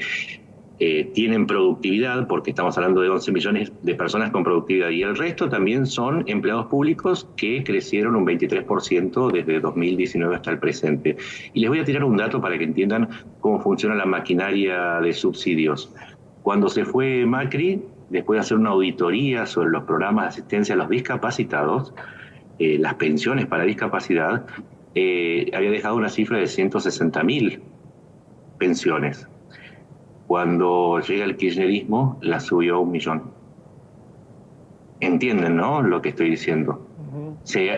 tienen productividad, porque estamos hablando de 11 millones de personas con productividad, y el resto también son empleados públicos que crecieron un 23% desde 2019 hasta el presente. Y les voy a tirar un dato para que entiendan cómo funciona la maquinaria de subsidios. Cuando se fue Macri, después de hacer una auditoría sobre los programas de asistencia a los discapacitados, las pensiones para discapacidad, había dejado una cifra de 160.000 pensiones. Cuando llega el kirchnerismo, la subió a 1 millón. ¿Entienden, no? Lo que estoy diciendo.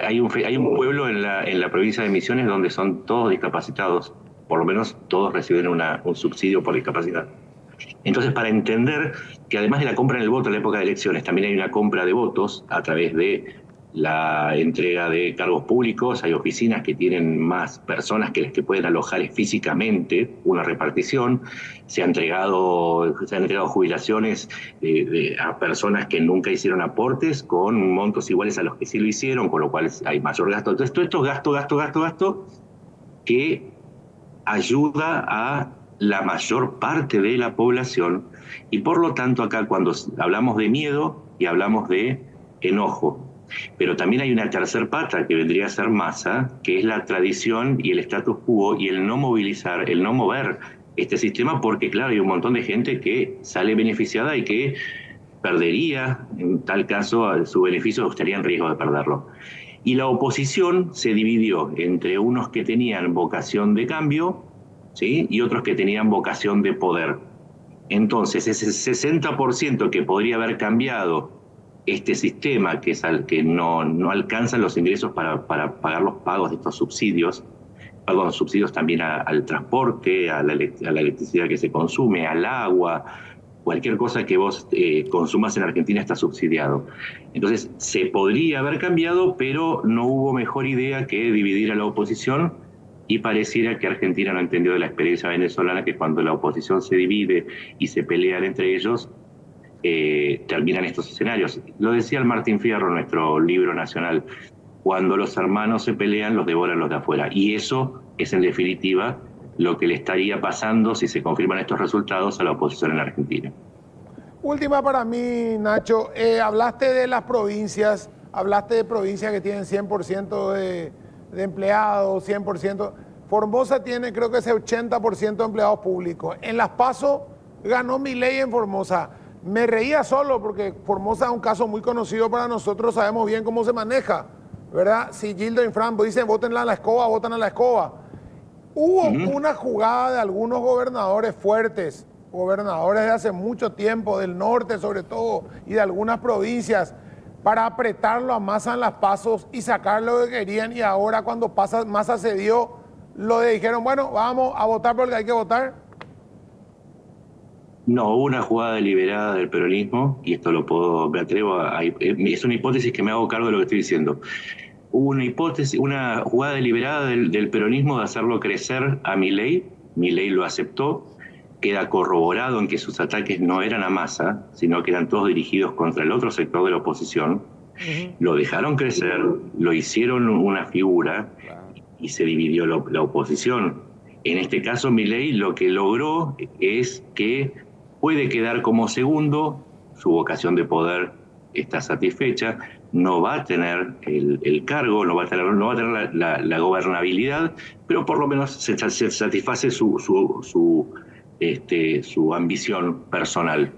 Hay un pueblo en la provincia de Misiones donde son todos discapacitados. Por lo menos todos reciben un subsidio por discapacidad. Entonces, para entender que además de la compra en el voto en la época de elecciones, también hay una compra de votos a través de la entrega de cargos públicos, hay oficinas que tienen más personas que las que pueden alojar físicamente, una repartición, se han entregado jubilaciones a personas que nunca hicieron aportes con montos iguales a los que sí lo hicieron, con lo cual hay mayor gasto. Entonces, todo esto es gasto que ayuda a la mayor parte de la población, y por lo tanto acá cuando hablamos de miedo y hablamos de enojo, pero también hay una tercer pata que vendría a ser Massa, que es la tradición y el status quo y el no movilizar, el no mover este sistema, porque claro, hay un montón de gente que sale beneficiada y que perdería, en tal caso, su beneficio estaría en riesgo de perderlo. Y la oposición se dividió entre unos que tenían vocación de cambio, ¿sí?, y otros que tenían vocación de poder. Entonces, ese 60% que podría haber cambiado este sistema, que es al que no alcanzan los ingresos para pagar los pagos de estos subsidios, subsidios también al transporte, a la electricidad que se consume, al agua, cualquier cosa que vos consumas en Argentina está subsidiado. Entonces, se podría haber cambiado, pero no hubo mejor idea que dividir a la oposición, y pareciera que Argentina no entendió de la experiencia venezolana, que cuando la oposición se divide y se pelean entre ellos, terminan estos escenarios. Lo decía el Martín Fierro en nuestro libro nacional: cuando los hermanos se pelean, los devoran los de afuera. Y eso es, en definitiva, lo que le estaría pasando, si se confirman estos resultados, a la oposición en Argentina. Última para mí, Nacho. Hablaste de las provincias, hablaste de provincias que tienen 100% de empleados, 100%. Formosa tiene, creo que ese 80% de empleados públicos. En Las PASO ganó Milei en Formosa. Me reía solo porque Formosa es un caso muy conocido para nosotros, sabemos bien cómo se maneja, ¿verdad? Si Gildo y Fran dicen voten a la escoba, votan a la escoba. Hubo una jugada de algunos gobernadores fuertes, gobernadores de hace mucho tiempo, del norte sobre todo, y de algunas provincias, para apretarlo a Massa en Las PASO y sacar lo que querían, y ahora cuando Massa cedió, lo dijeron, bueno, vamos a votar porque hay que votar. No, hubo una jugada deliberada del peronismo, y esto me atrevo es una hipótesis que me hago cargo de lo que estoy diciendo. Hubo una jugada deliberada del peronismo de hacerlo crecer a Milei. Milei lo aceptó, queda corroborado en que sus ataques no eran a Massa, sino que eran todos dirigidos contra el otro sector de la oposición. Lo dejaron crecer, lo hicieron una figura, y se dividió la oposición. En este caso, Milei lo que logró es que puede quedar como segundo, su vocación de poder está satisfecha, no va a tener el cargo, no va a tener la gobernabilidad, pero por lo menos se satisface su ambición personal.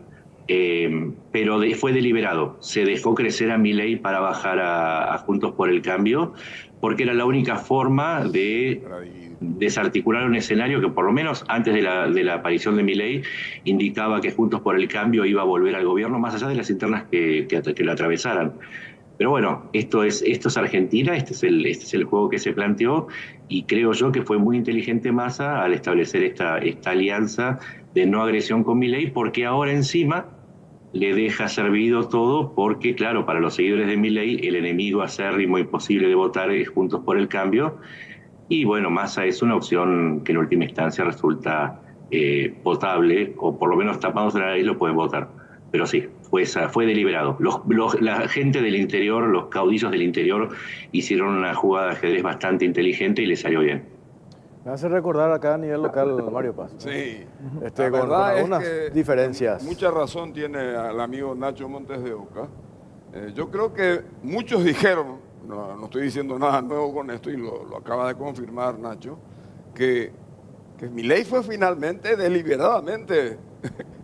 Pero fue deliberado, se dejó crecer a Milei para bajar a Juntos por el Cambio, porque era la única forma de desarticular un escenario que, por lo menos antes de la aparición de Milei, indicaba que Juntos por el Cambio iba a volver al gobierno, más allá de las internas que lo atravesaran. Pero bueno, esto es Argentina, este es el juego que se planteó, y creo yo que fue muy inteligente Massa al establecer esta alianza de no agresión con Milei, porque ahora encima le deja servido todo, porque claro, para los seguidores de Milei el enemigo acérrimo imposible de votar es Juntos por el Cambio, y bueno, Massa es una opción que en última instancia resulta votable, o por lo menos tapados de la ley lo pueden votar. Pero sí, fue deliberado. La gente del interior, los caudillos del interior, hicieron una jugada de ajedrez bastante inteligente y les salió bien. Me hace recordar acá a nivel local Mario Paz. Sí. Con algunas diferencias. Mucha razón tiene el amigo Nacho Montes de Oca. Yo creo que muchos dijeron, no estoy diciendo nada nuevo con esto, y lo acaba de confirmar Nacho, que Milei fue finalmente deliberadamente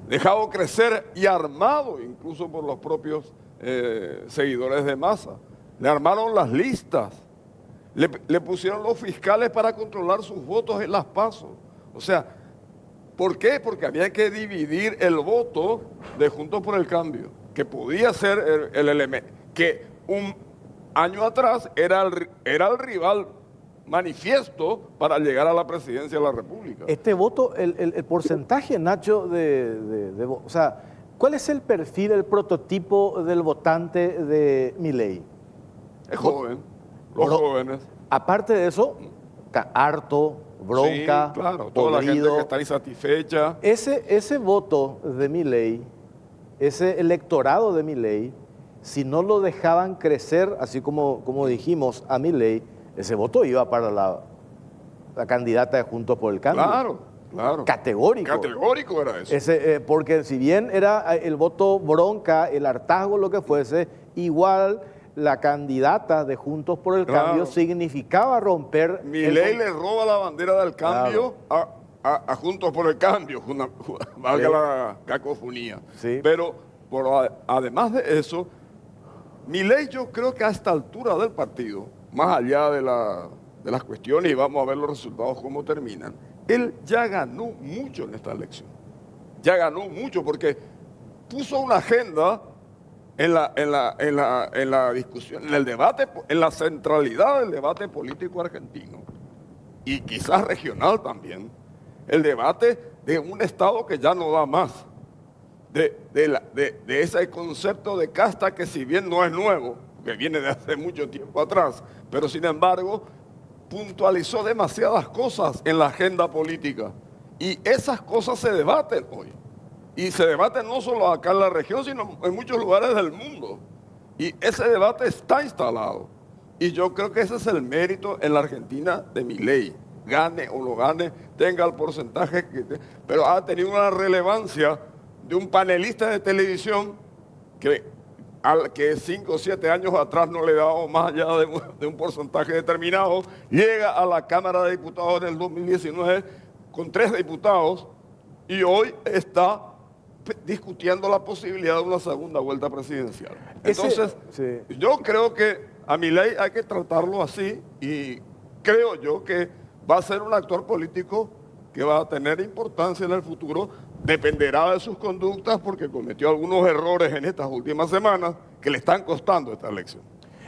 dejado crecer y armado incluso por los propios seguidores de Massa. Le armaron las listas. Le pusieron los fiscales para controlar sus votos en Las PASO. O sea, ¿por qué? Porque había que dividir el voto de Juntos por el Cambio, que podía ser el elemento, que un año atrás era el rival manifiesto para llegar a la presidencia de la República. Este voto, el porcentaje, Nacho, o sea, ¿cuál es el perfil, el prototipo del votante de Milei? Es joven. Los jóvenes. Aparte de eso, harto, bronca, sí, claro, toda la gente que está insatisfecha. Ese voto de Milei, ese electorado de Milei, si no lo dejaban crecer, así como dijimos a Milei, ese voto iba para la candidata de Juntos por el Cambio. Claro. Categórico. Categórico era eso. Porque si bien era el voto bronca, el hartazgo, lo que fuese, igual la candidata de Juntos por el Cambio significaba romper... Milei le roba la bandera del cambio a Juntos por el Cambio, valga la cacofonía. Sí. Pero además de eso, Milei, yo creo que a esta altura del partido, más allá de las cuestiones, y vamos a ver los resultados cómo terminan, él ya ganó mucho en esta elección. Ya ganó mucho porque puso una agenda en la discusión, en el debate, en la centralidad del debate político argentino y quizás regional también, el debate de un Estado que ya no da más, de ese concepto de casta que, si bien no es nuevo, que viene de hace mucho tiempo atrás, pero sin embargo puntualizó demasiadas cosas en la agenda política, y esas cosas se debaten hoy. Y se debate no solo acá en la región, sino en muchos lugares del mundo. Y ese debate está instalado. Y yo creo que ese es el mérito en la Argentina de Milei. Gane o no gane, tenga el porcentaje pero ha tenido una relevancia de un panelista de televisión al que 5 o 7 años atrás no le daba más allá de un porcentaje determinado, llega a la Cámara de Diputados en el 2019 con 3 diputados y hoy está discutiendo la posibilidad de una segunda vuelta presidencial. Entonces, yo creo que a Milei hay que tratarlo así y creo yo que va a ser un actor político que va a tener importancia en el futuro. Dependerá de sus conductas porque cometió algunos errores en estas últimas semanas que le están costando esta elección.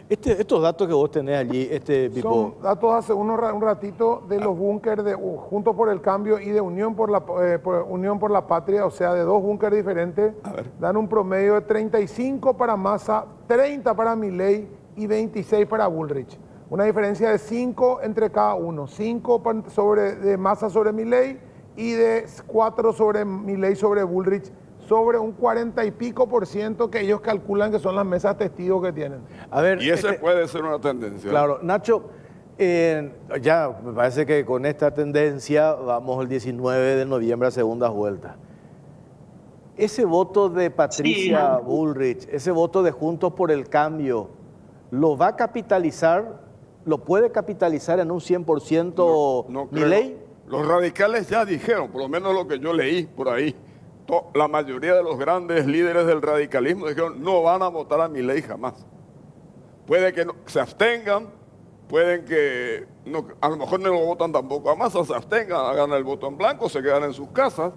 Estos datos que vos tenés allí, Pipo, son datos hace un ratito de los búnkers de Juntos por el Cambio y de Unión por la Patria, o sea, de 2 búnkers diferentes, dan un promedio de 35 para Massa, 30 para Milei y 26 para Bullrich. Una diferencia de 5 entre cada uno, 5 de Massa sobre Milei y de 4 sobre Milei sobre Bullrich, sobre un 40 y pico % que ellos calculan que son las mesas testigos que tienen. A ver, y ese puede ser una tendencia. Claro, Nacho, ya me parece que con esta tendencia vamos el 19 de noviembre a segundas vueltas. Ese voto de Patricia Bullrich, ese voto de Juntos por el Cambio, ¿lo va a capitalizar? ¿Lo puede capitalizar en un 100% no Milei? Los radicales ya dijeron, por lo menos lo que yo leí por ahí, la mayoría de los grandes líderes del radicalismo dijeron no van a votar a Milei jamás. Puede que se abstengan, pueden que a lo mejor no lo votan tampoco a Massa, se abstengan, hagan el voto en blanco, se quedan en sus casas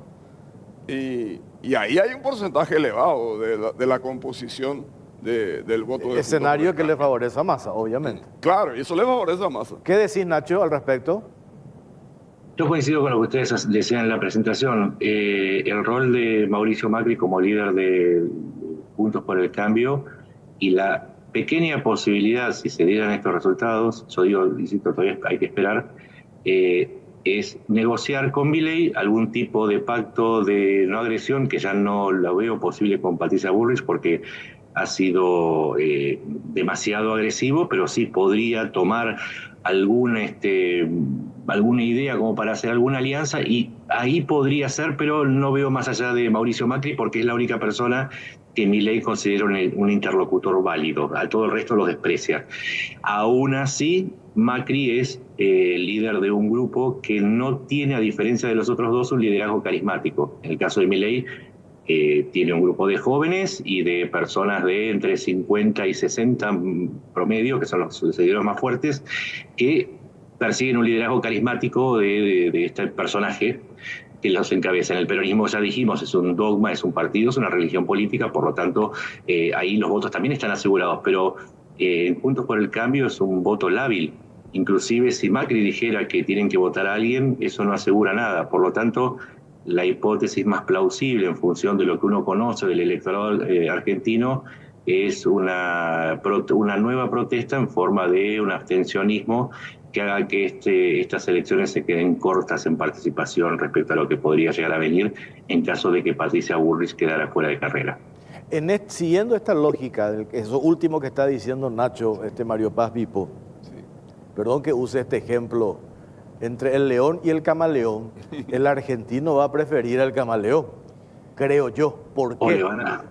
y ahí hay un porcentaje elevado de la composición del voto. Escenario que le favorece a Massa, obviamente. Claro, y eso le favorece a Massa. ¿Qué decís, Nacho, al respecto? Yo coincido con lo que ustedes decían en la presentación. El rol de Mauricio Macri como líder de Juntos por el Cambio y la pequeña posibilidad, si se dieran estos resultados, yo digo, insisto, todavía hay que esperar, es negociar con Milei algún tipo de pacto de no agresión, que ya no lo veo posible con Patricia Bullrich porque ha sido demasiado agresivo, pero sí podría tomar alguna idea como para hacer alguna alianza y ahí podría ser, pero no veo más allá de Mauricio Macri porque es la única persona que Milei considera un interlocutor válido, a todo el resto lo desprecia. Aún así, Macri es líder de un grupo que no tiene, a diferencia de los otros dos, un liderazgo carismático. En el caso de Milei, tiene un grupo de jóvenes y de personas de entre 50 y 60 promedio, que son los seguidores más fuertes, que persiguen un liderazgo carismático de este personaje que los encabeza. En el peronismo, ya dijimos, es un dogma, es un partido, es una religión política, por lo tanto, ahí los votos también están asegurados, pero Juntos por el Cambio es un voto lábil. Inclusive si Macri dijera que tienen que votar a alguien, eso no asegura nada. Por lo tanto, la hipótesis más plausible en función de lo que uno conoce del electorado argentino es una nueva protesta en forma de un abstencionismo que haga que estas elecciones se queden cortas en participación respecto a lo que podría llegar a venir en caso de que Patricia Bullrich quedara fuera de carrera. Siguiendo esta lógica, eso último que está diciendo Nacho, Mario Paz Pipo, perdón que use este ejemplo, entre el león y el camaleón, el argentino va a preferir al camaleón, creo yo. ¿Por qué?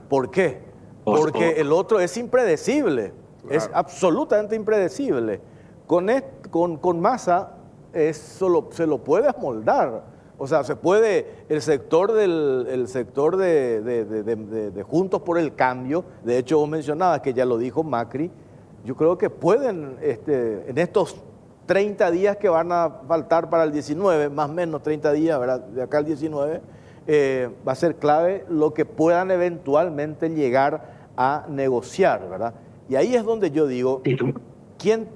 ¿Por qué? Porque el otro es impredecible, claro. Es absolutamente impredecible. Con Massa se lo puede amoldar, o sea, se puede, el sector de Juntos por el Cambio, de hecho vos mencionabas que ya lo dijo Macri, yo creo que pueden, en estos 30 días que van a faltar para el 19, más o menos 30 días, ¿verdad? De acá al 19, va a ser clave lo que puedan eventualmente llegar a negociar, ¿verdad? Y ahí es donde yo digo, ¿quién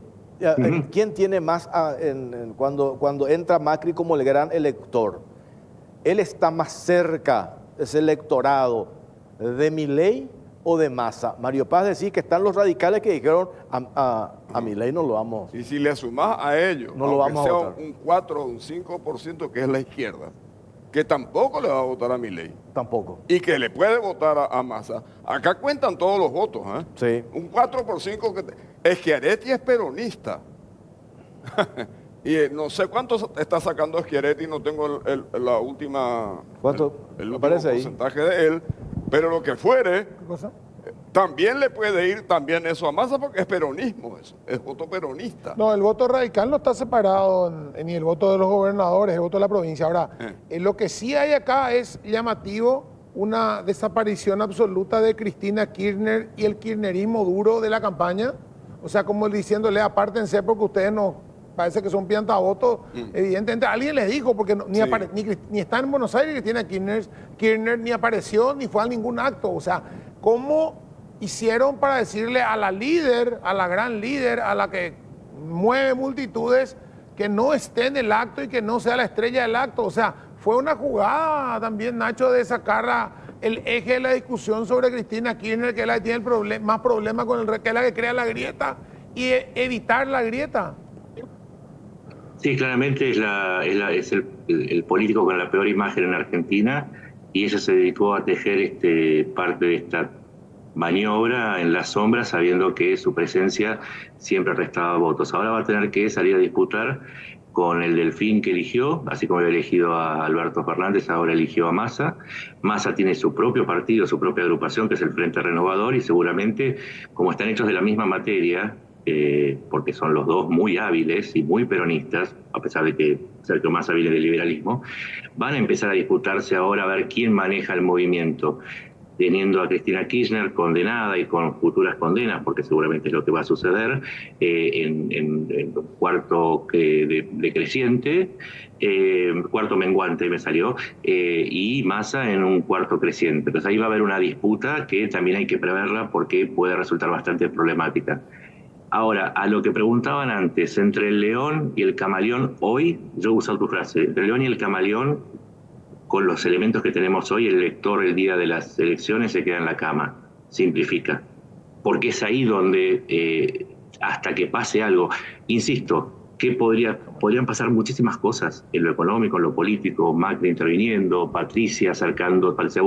tiene más cuando entra Macri como el gran elector? ¿Él está más cerca, ese electorado, de Milei o de Massa? Mario Paz decía que están los radicales que dijeron a Milei no lo vamos. Y si le sumás a ellos, no lo vamos a votar. Un 4 o un 5% que es la izquierda, que tampoco le va a votar a Milei. Tampoco. Y que le puede votar a Massa. Acá cuentan todos los votos, ¿eh? Sí. Un 4 por 5 que... Schiaretti es peronista. Y no sé cuánto está sacando Schiaretti, no tengo la última... ¿Cuánto? El último aparece ahí? porcentaje de él. Pero lo que fuere... ¿Qué cosa? También le puede ir también eso a Massa porque es peronismo eso, es voto peronista. No, el voto radical no está separado ni el voto de los gobernadores, el voto de la provincia. Ahora, lo que sí hay acá es llamativo una desaparición absoluta de Cristina Kirchner y el kirchnerismo duro de la campaña. O sea, como diciéndole, apártense porque ustedes no, parece que son piantavotos. Evidentemente, alguien les dijo, porque ni está en Buenos Aires Cristina Kirchner, ni apareció, ni fue a ningún acto. O sea, ¿cómo hicieron para decirle a la líder, a la gran líder, a la que mueve multitudes, que no esté en el acto y que no sea la estrella del acto? O sea, fue una jugada también, Nacho, de sacar el eje de la discusión sobre Cristina Kirchner, que es la que tiene más problema con que es la que crea la grieta, y evitar la grieta. Sí, claramente es el político con la peor imagen en Argentina, y ella se dedicó a tejer parte de esta maniobra en la sombra, sabiendo que su presencia siempre restaba votos. Ahora va a tener que salir a disputar con el Delfín que eligió, así como había elegido a Alberto Fernández, ahora eligió a Massa. Massa tiene su propio partido, su propia agrupación, que es el Frente Renovador, y seguramente, como están hechos de la misma materia, porque son los dos muy hábiles y muy peronistas, a pesar de que Sergio Massa viene del liberalismo, van a empezar a disputarse ahora a ver quién maneja el movimiento, teniendo a Cristina Kirchner condenada y con futuras condenas, porque seguramente es lo que va a suceder, en un cuarto decreciente, cuarto menguante me salió, y Massa en un cuarto creciente. Entonces ahí va a haber una disputa que también hay que preverla porque puede resultar bastante problemática. Ahora, a lo que preguntaban antes, entre el león y el camaleón, hoy, yo he usado tu frase, entre el león y el camaleón, con los elementos que tenemos hoy, el elector el día de las elecciones se queda en la cama, simplifica. Porque es ahí donde, hasta que pase algo, insisto, que podrían pasar muchísimas cosas en lo económico, en lo político, Macri interviniendo, Patricia acercándose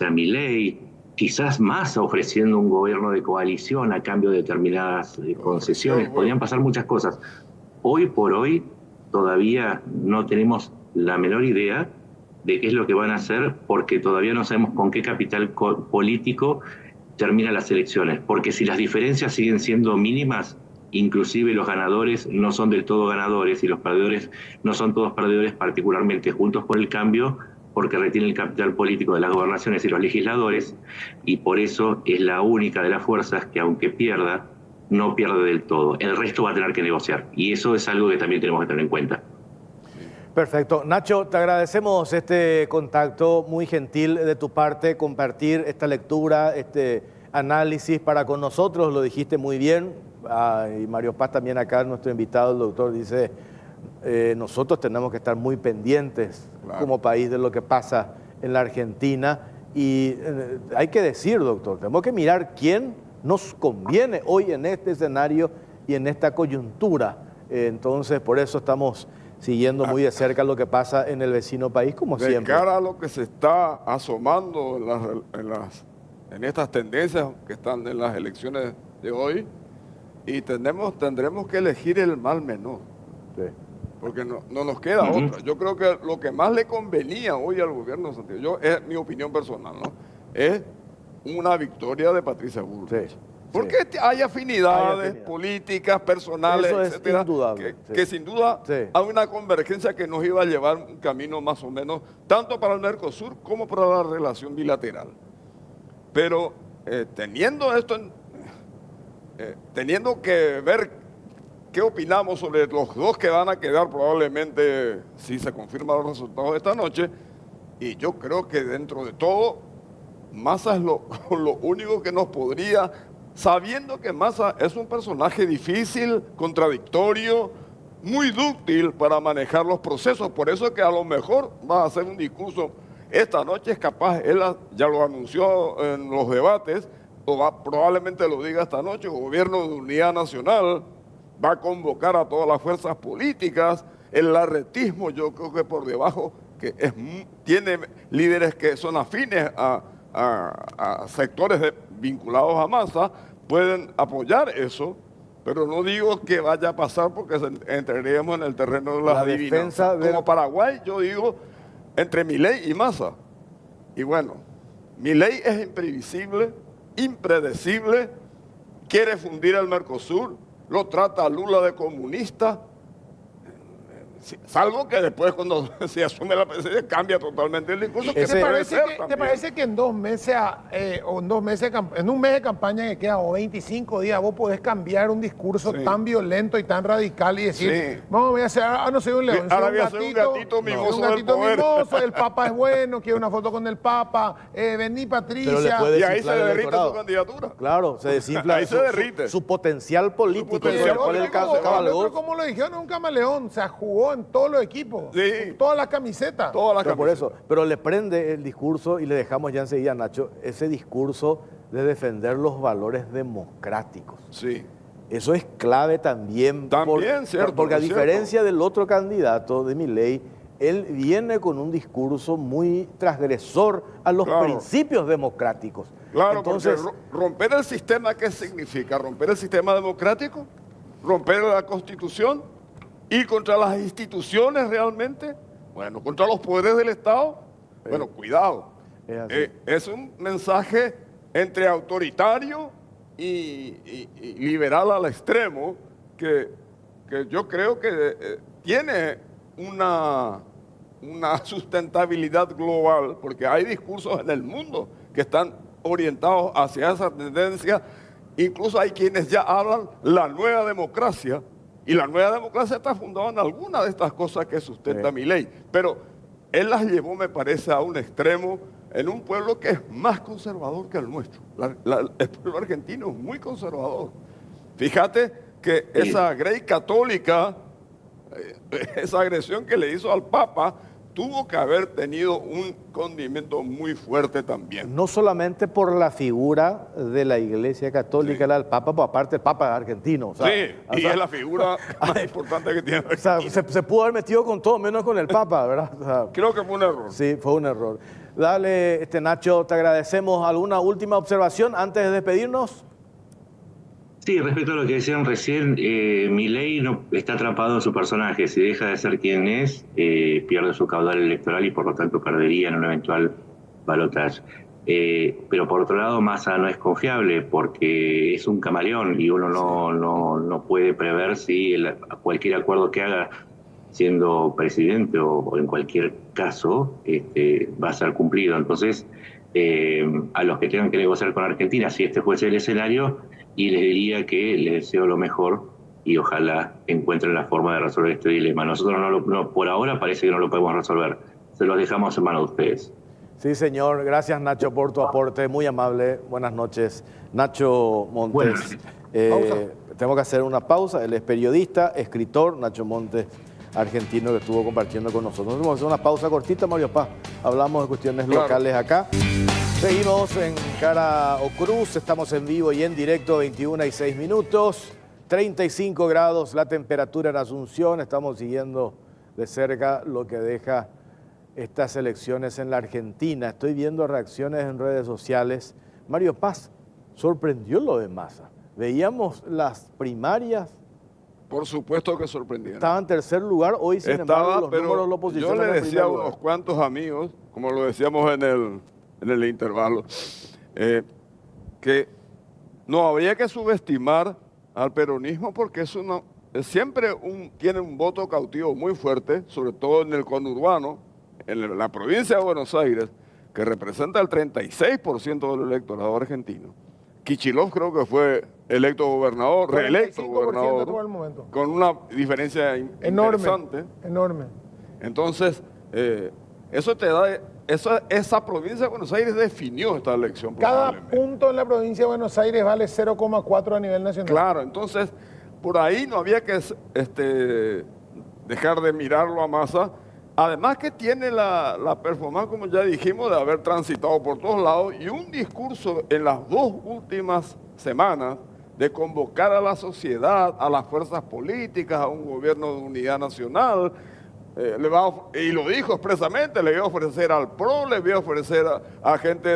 a Milei, quizás Massa ofreciendo un gobierno de coalición a cambio de determinadas concesiones. Podrían pasar muchas cosas. Hoy por hoy todavía no tenemos la menor idea de qué es lo que van a hacer, porque todavía no sabemos con qué capital político terminan las elecciones, porque si las diferencias siguen siendo mínimas, inclusive los ganadores no son del todo ganadores y los perdedores no son todos perdedores, particularmente Juntos por el Cambio, porque retiene el capital político de las gobernaciones y los legisladores, y por eso es la única de las fuerzas que, aunque pierda, no pierde del todo. El resto va a tener que negociar, y eso es algo que también tenemos que tener en cuenta. Perfecto. Nacho, te agradecemos este contacto muy gentil de tu parte, compartir esta lectura, este análisis para con nosotros, lo dijiste muy bien, y Mario Paz también acá, nuestro invitado, el doctor, dice, nosotros tenemos que estar muy pendientes como país de lo que pasa en la Argentina, y hay que decir, doctor, tenemos que mirar quién nos conviene hoy en este escenario y en esta coyuntura. Entonces, por eso estamos siguiendo muy de cerca lo que pasa en el vecino país, como siempre. De cara a lo que se está asomando en estas tendencias que están en las elecciones de hoy, y tendremos que elegir el mal menor. Sí. Porque no nos queda otra. Yo creo que lo que más le convenía hoy al gobierno de Santiago, es mi opinión personal, ¿no?, es una victoria de Patricia Bullrich. Sí. Porque hay afinidades políticas, personales, eso etcétera, es indudable, que sin duda hay una convergencia que nos iba a llevar un camino más o menos, tanto para el Mercosur como para la relación bilateral. Pero teniendo esto, teniendo que ver qué opinamos sobre los dos que van a quedar probablemente si se confirman los resultados de esta noche, y yo creo que dentro de todo, Massa es lo único que nos podría, sabiendo que Massa es un personaje difícil, contradictorio, muy dúctil para manejar los procesos. Por eso es que a lo mejor va a hacer un discurso esta noche, es capaz, él ya lo anunció en los debates, probablemente lo diga esta noche, el gobierno de unidad nacional va a convocar a todas las fuerzas políticas El larretismo, yo creo que por debajo, que tiene líderes que son afines a sectores vinculados a Massa, pueden apoyar eso, pero no digo que vaya a pasar porque entraríamos en el terreno de las adivinanzas. Como Paraguay, yo digo, entre Milei y Massa. Y bueno, Milei es imprevisible, impredecible, quiere fundir el Mercosur, lo trata a Lula de comunista, salvo que después cuando se asume la presidencia cambia totalmente el discurso. ¿Te parece que en 2 meses, en un mes de campaña que queda o 25 días, vos podés cambiar un discurso tan violento y tan radical y decir, voy a hacer, no soy un león, soy un gatito mimoso, el Papa es bueno, quiero una foto con el Papa, vení Patricia. Y ahí se derrite su candidatura. Claro, se desinfla ahí se derrite su potencial político. Pero como lo dijeron, es un camaleón, o sea, jugó en todos los equipos, todas las camisetas. Por eso, pero le prende el discurso y le dejamos ya enseguida, Nacho, ese discurso de defender los valores democráticos. Sí. Eso es clave también. Cierto. Porque a diferencia del otro candidato de Milei, él viene con un discurso muy transgresor a los principios democráticos. Claro, entonces, porque romper el sistema, ¿qué significa? Romper el sistema democrático, romper la Constitución, y contra las instituciones realmente, bueno, contra los poderes del Estado, bueno, cuidado. Es un mensaje entre autoritario y liberal al extremo que yo creo que tiene una sustentabilidad global, porque hay discursos en el mundo que están orientados hacia esa tendencia. Incluso hay quienes ya hablan la nueva democracia, y la nueva democracia está fundada en alguna de estas cosas que sustenta Milei. Pero él las llevó, me parece, a un extremo en un pueblo que es más conservador que el nuestro. El pueblo argentino es muy conservador. Fíjate que esa Grey católica, esa agresión que le hizo al Papa, tuvo que haber tenido un condimento muy fuerte también. No solamente por la figura de la Iglesia Católica, el Papa, pues aparte el Papa es argentino. O sea, y es la figura más importante que tiene. O sea, se pudo haber metido con todo, menos con el Papa, ¿verdad? O sea, creo que fue un error. Sí, fue un error. Dale, Nacho, te agradecemos. ¿Alguna última observación antes de despedirnos? Sí, respecto a lo que decían recién, Milei no está atrapado en su personaje. Si deja de ser quien es, pierde su caudal electoral y por lo tanto perdería en un eventual balotaje. Pero por otro lado, Massa no es confiable porque es un camaleón y uno no puede prever si cualquier acuerdo que haga siendo presidente o en cualquier caso va a ser cumplido. Entonces, a los que tengan que negociar con Argentina, si este fuese el escenario, y les diría que les deseo lo mejor y ojalá encuentren la forma de resolver este dilema. Nosotros por ahora parece que no lo podemos resolver. Se los dejamos en manos de ustedes. Sí, señor. Gracias, Nacho, por tu aporte. Muy amable. Buenas noches. Nacho Montes. Tengo que hacer una pausa. Él es periodista, escritor, Nacho Montes, argentino, que estuvo compartiendo con nosotros. Vamos a hacer una pausa cortita, Mario Paz. Hablamos de cuestiones locales acá. Seguimos en Cara o Cruz, estamos en vivo y en directo, 21:06, 35 grados la temperatura en Asunción. Estamos siguiendo de cerca lo que deja estas elecciones en la Argentina. Estoy viendo reacciones en redes sociales. Mario Paz, sorprendió lo de Massa. Veíamos las primarias. Por supuesto que sorprendieron. Estaba en tercer lugar, hoy sin embargo los números lo posicionan. Yo le decía a unos cuantos amigos, como lo decíamos en el intervalo, que no habría que subestimar al peronismo porque siempre tiene un voto cautivo muy fuerte, sobre todo en el conurbano, en la provincia de Buenos Aires, que representa el 36% del electorado argentino. Kicillof creo que fue reelecto gobernador, con una diferencia interesante. Enorme. Entonces, eso te da... Esa provincia de Buenos Aires definió esta elección. Cada punto en la provincia de Buenos Aires vale 0,4 a nivel nacional. Claro, entonces por ahí no había que dejar de mirarlo a Massa. Además que tiene la performance, como ya dijimos, de haber transitado por todos lados y un discurso en las 2 últimas semanas de convocar a la sociedad, a las fuerzas políticas, a un gobierno de unidad nacional. Y lo dijo expresamente, le iba a ofrecer al PRO, le iba a ofrecer a gente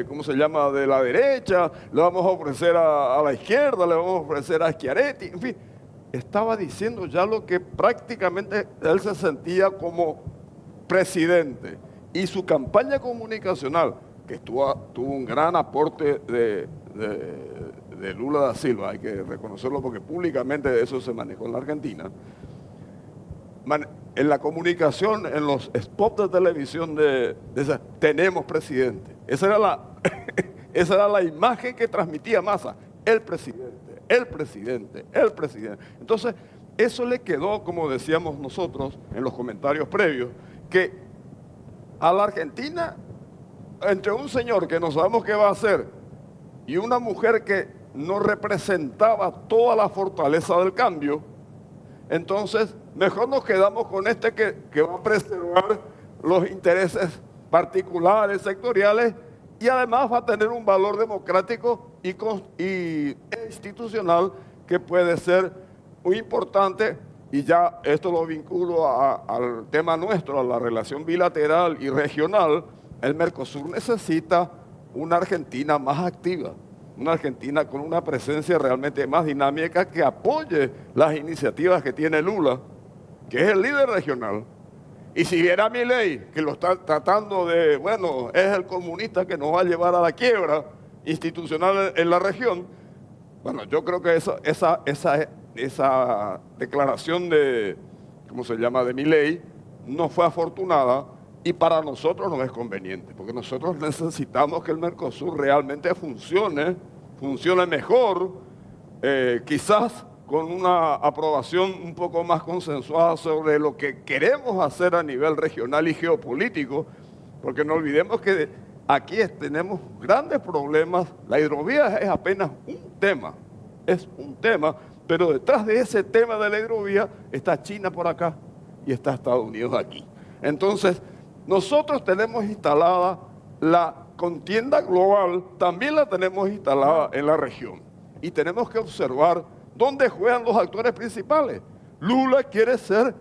¿cómo se llama?, de la derecha, le vamos a ofrecer a la izquierda, le vamos a ofrecer a Schiaretti, en fin. Estaba diciendo ya lo que prácticamente él se sentía como presidente. Y su campaña comunicacional, que tuvo un gran aporte de Lula da Silva, hay que reconocerlo porque públicamente eso se manejó en la Argentina. En la comunicación, en los spots de televisión tenemos presidente. Esa era la imagen que transmitía Massa. El presidente, el presidente, el presidente. Entonces, eso le quedó, como decíamos nosotros en los comentarios previos, que a la Argentina, entre un señor que no sabemos qué va a hacer y una mujer que no representaba toda la fortaleza del cambio, entonces mejor nos quedamos con este que va a preservar los intereses particulares, sectoriales, y además va a tener un valor democrático e institucional que puede ser muy importante. Y ya esto lo vinculo al tema nuestro, a la relación bilateral y regional. El Mercosur necesita una Argentina más activa, una Argentina con una presencia realmente más dinámica que apoye las iniciativas que tiene Lula, que es el líder regional. Y si viera Milei, que lo está tratando de, bueno, es el comunista que nos va a llevar a la quiebra institucional en la región, bueno, yo creo que esa declaración de, ¿cómo se llama?, de Milei, no fue afortunada y para nosotros no es conveniente, porque nosotros necesitamos que el Mercosur realmente funcione mejor, quizás con una aprobación un poco más consensuada sobre lo que queremos hacer a nivel regional y geopolítico, porque no olvidemos que aquí tenemos grandes problemas. La hidrovía es apenas es un tema, pero detrás de ese tema de la hidrovía está China por acá y está Estados Unidos aquí. Entonces, nosotros tenemos instalada la contienda global, también la tenemos instalada en la región. Y tenemos que observar dónde juegan los actores principales. Lula quiere ser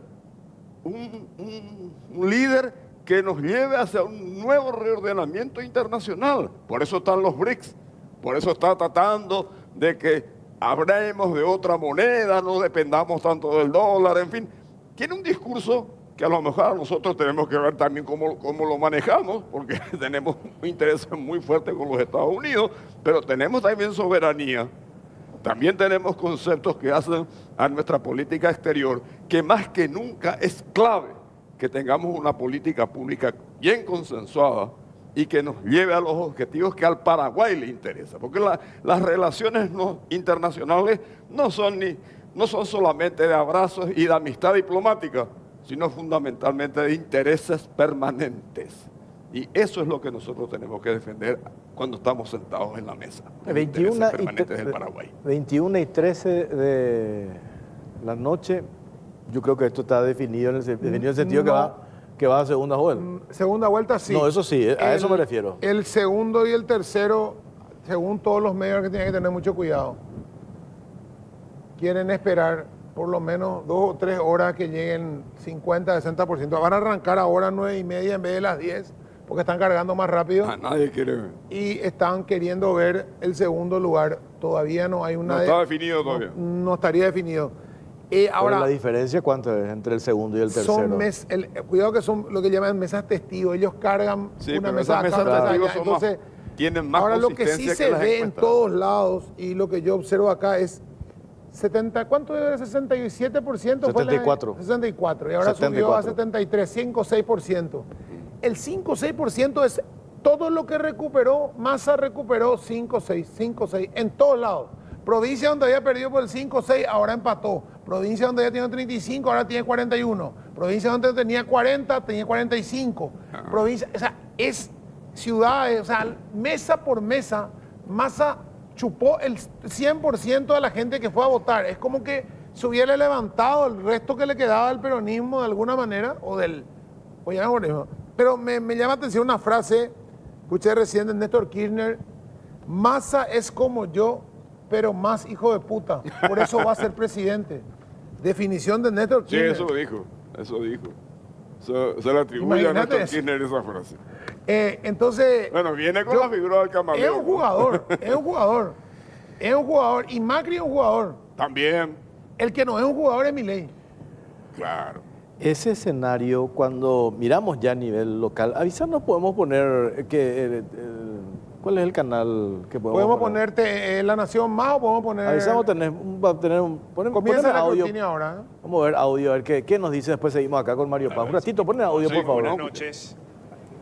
un líder que nos lleve hacia un nuevo reordenamiento internacional. Por eso están los BRICS, por eso está tratando de que hablemos de otra moneda, no dependamos tanto del dólar, en fin. Tiene un discurso que a lo mejor nosotros tenemos que ver también cómo lo manejamos, porque tenemos un interés muy fuerte con los Estados Unidos, pero tenemos también soberanía. También tenemos conceptos que hacen a nuestra política exterior, que más que nunca es clave que tengamos una política pública bien consensuada y que nos lleve a los objetivos que al Paraguay le interesa. Porque las relaciones internacionales no son solamente de abrazos y de amistad diplomática, sino fundamentalmente de intereses permanentes. Y eso es lo que nosotros tenemos que defender cuando estamos sentados en la mesa. 21 permanentes del Paraguay. 21 y 13 de la noche, yo creo que esto está definido en el sentido que va a segunda vuelta. Segunda vuelta sí. No, eso sí, a eso me refiero. El segundo y el tercero, según todos los medios, que tienen que tener mucho cuidado. Quieren esperar por lo menos 2 o 3 horas que lleguen 50, 60%. Van a arrancar ahora a 9:30 en vez de las 10, porque están cargando más rápido. Nadie quiere ver. Y están queriendo ver el segundo lugar. Todavía no hay una... No está definido todavía. No estaría definido. Ahora, ¿la diferencia cuánto es entre el segundo y el tercero? Cuidado que son lo que llaman mesas testigos. Ellos cargan una mesa acá, mesas testigos allá. Entonces, tienen más ahora lo que sí se ve en todos lados y lo que yo observo acá es 70, ¿cuánto era? 67%. 74. 64, y ahora 74. Subió a 73, 5 o 6%. El 5 o 6% es todo lo que recuperó. Massa recuperó 5 o 6, en todos lados. Provincia donde había perdido por el 5 o 6, ahora empató. Provincia donde había tenido 35, ahora tiene 41. Provincia donde tenía 40, tenía 45. Provincia, o sea, es ciudades, o sea, mesa por mesa, Massa chupó el 100% de la gente que fue a votar. Es como que se hubiera levantado el resto que le quedaba del peronismo de alguna manera, pero me llama la atención una frase, escuché recién de Néstor Kirchner: Massa es como yo pero más hijo de puta. Por eso va a ser presidente. Definición de Néstor Kirchner. Sí, eso dijo. Se le atribuye a Néstor Kirchner esa frase. Entonces... Bueno, viene con la figura del camaleón. Es un jugador. Y Macri es un jugador. También. El que no es un jugador es Milei. Claro. Ese escenario, cuando miramos ya a nivel local, avisarnos, podemos poner ¿cuál es el canal que podemos ponerte La Nación Más o podemos poner... Avisamos, comienza el audio ahora. Vamos a ver audio, a ver qué nos dice. Después seguimos acá con Mario Paz. Un ratito, ponen audio, por favor. Buenas noches.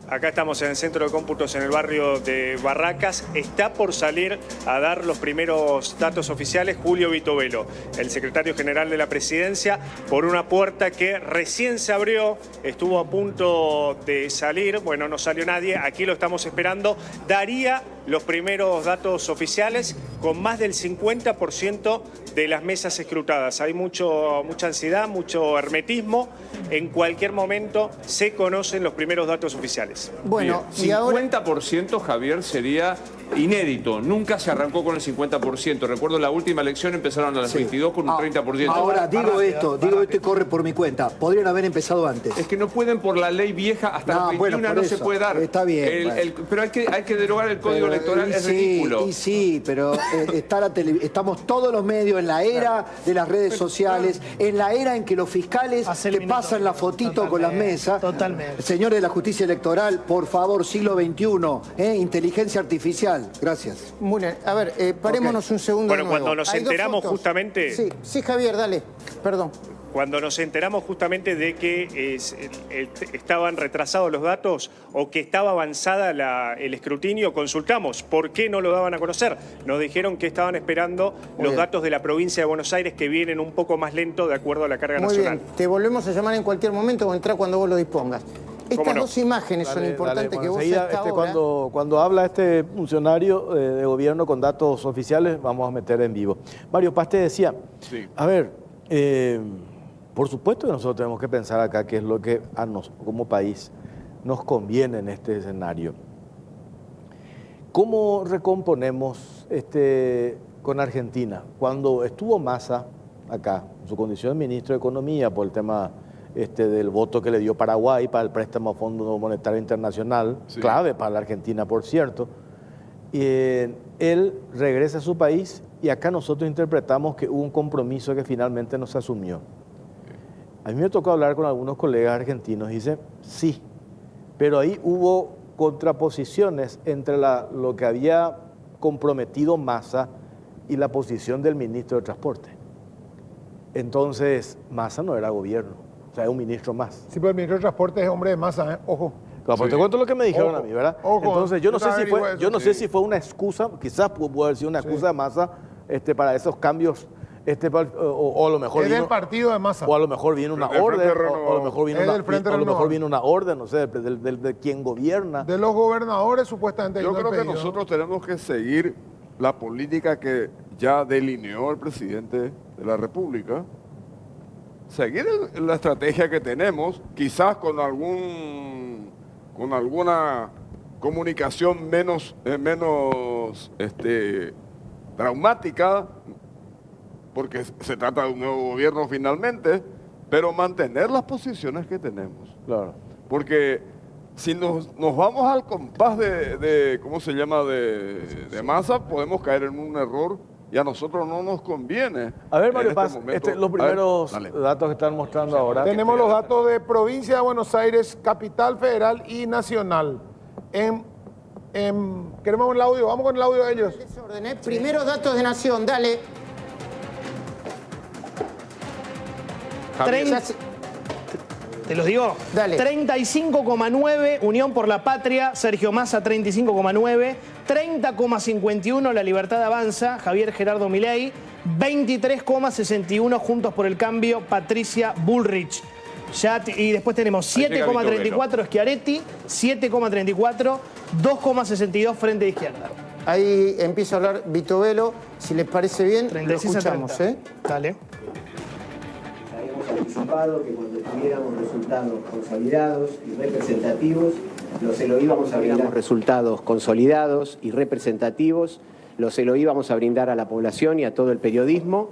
Acá estamos en el centro de cómputos en el barrio de Barracas. Está por salir a dar los primeros datos oficiales Julio Vitovelo, el secretario general de la presidencia, por una puerta que recién se abrió, estuvo a punto de salir, bueno, no salió nadie, aquí lo estamos esperando. Daría los primeros datos oficiales con más del 50% de las mesas escrutadas. Hay mucha ansiedad, mucho hermetismo. En cualquier momento se conocen los primeros datos oficiales. Bueno, y 50%, Javier, sería inédito. Nunca se arrancó con el 50%. Recuerdo la última elección empezaron a las 22 con un 30%. Ahora, digo esto y corre por mi cuenta. Podrían haber empezado antes. Es que no pueden por la ley vieja, hasta los 21 no se puede dar. Está bien. Pero hay que derogar el código electoral, es ridículo. Sí, pero estamos todos los medios en la era de las redes sociales, en la era en que los fiscales te pasan la fotito con las mesas. Totalmente. Señores de la justicia electoral, por favor, siglo XXI, inteligencia artificial. Gracias. Muy bien. A ver, parémonos un segundo. Bueno, cuando nos enteramos justamente... Sí, Javier, dale. Perdón. Cuando nos enteramos justamente de que estaban retrasados los datos o que estaba avanzada el escrutinio, consultamos por qué no lo daban a conocer. Nos dijeron que estaban esperando los datos de la provincia de Buenos Aires, que vienen un poco más lento de acuerdo a la carga nacional. Muy bien, te volvemos a llamar en cualquier momento o entrar cuando vos lo dispongas. Estas dos imágenes son importantes que vos ahora... Cuando habla este funcionario de gobierno con datos oficiales, vamos a meter en vivo. Mario Paz te decía, a ver, por supuesto que nosotros tenemos que pensar acá qué es lo que a nosotros como país nos conviene en este escenario. ¿Cómo recomponemos con Argentina? Cuando estuvo Massa acá, en su condición de ministro de Economía, por el tema del voto que le dio Paraguay para el préstamo a Fondo Monetario Internacional, clave para la Argentina, por cierto, él regresa a su país y acá nosotros interpretamos que hubo un compromiso que finalmente no se asumió. A mí me tocó hablar con algunos colegas argentinos y dicen, sí, pero ahí hubo contraposiciones entre lo que había comprometido Massa y la posición del ministro de Transporte. Entonces, Massa no era gobierno. O sea, es un ministro más. Sí, pero el ministro de Transporte es hombre de Massa, ojo. Claro, pero te cuento lo que me dijeron a mí, ¿verdad? Ojo, entonces, yo no sé si fue una excusa, quizás pudo haber sido una excusa de Massa para esos cambios, o a lo mejor es del partido de Massa. O a lo mejor viene una orden, o a lo mejor viene una orden, no sé, de quien gobierna. De los gobernadores, supuestamente. Yo creo que nosotros tenemos que seguir la política que ya delineó el presidente de la República. Seguir la estrategia que tenemos, quizás con alguna comunicación menos traumática, porque se trata de un nuevo gobierno finalmente, pero mantener las posiciones que tenemos. Claro. Porque si nos vamos al compás ¿cómo se llama?, de Massa, podemos caer en un error y a nosotros no nos conviene. A ver, Mario Paz, los primeros datos que están mostrando ahora. Tenemos los datos de provincia de Buenos Aires, capital federal y nacional. Queremos el audio, vamos con el audio de ellos. Primeros datos de Nación, dale. Te los digo. Dale. 35,9 Unión por la Patria, Sergio Massa 35,9, 30,51 La Libertad Avanza, Javier Gerardo Milei, 23,61 Juntos por el Cambio, Patricia Bullrich. Y después tenemos 7,34 Schiaretti, 7,34, 2,62 Frente de Izquierda. Ahí empieza a hablar Vitovelo, si les parece bien, lo escuchamos. Dale. Habíamos anticipado que cuando tuviéramos resultados consolidados y representativos, se lo íbamos a brindar resultados consolidados y representativos, se lo íbamos a brindar a la población y a todo el periodismo.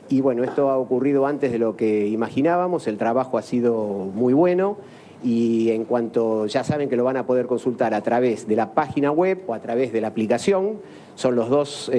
Y bueno, esto ha ocurrido antes de lo que imaginábamos, el trabajo ha sido muy bueno y en cuanto ya saben que lo van a poder consultar a través de la página web o a través de la aplicación, son los dos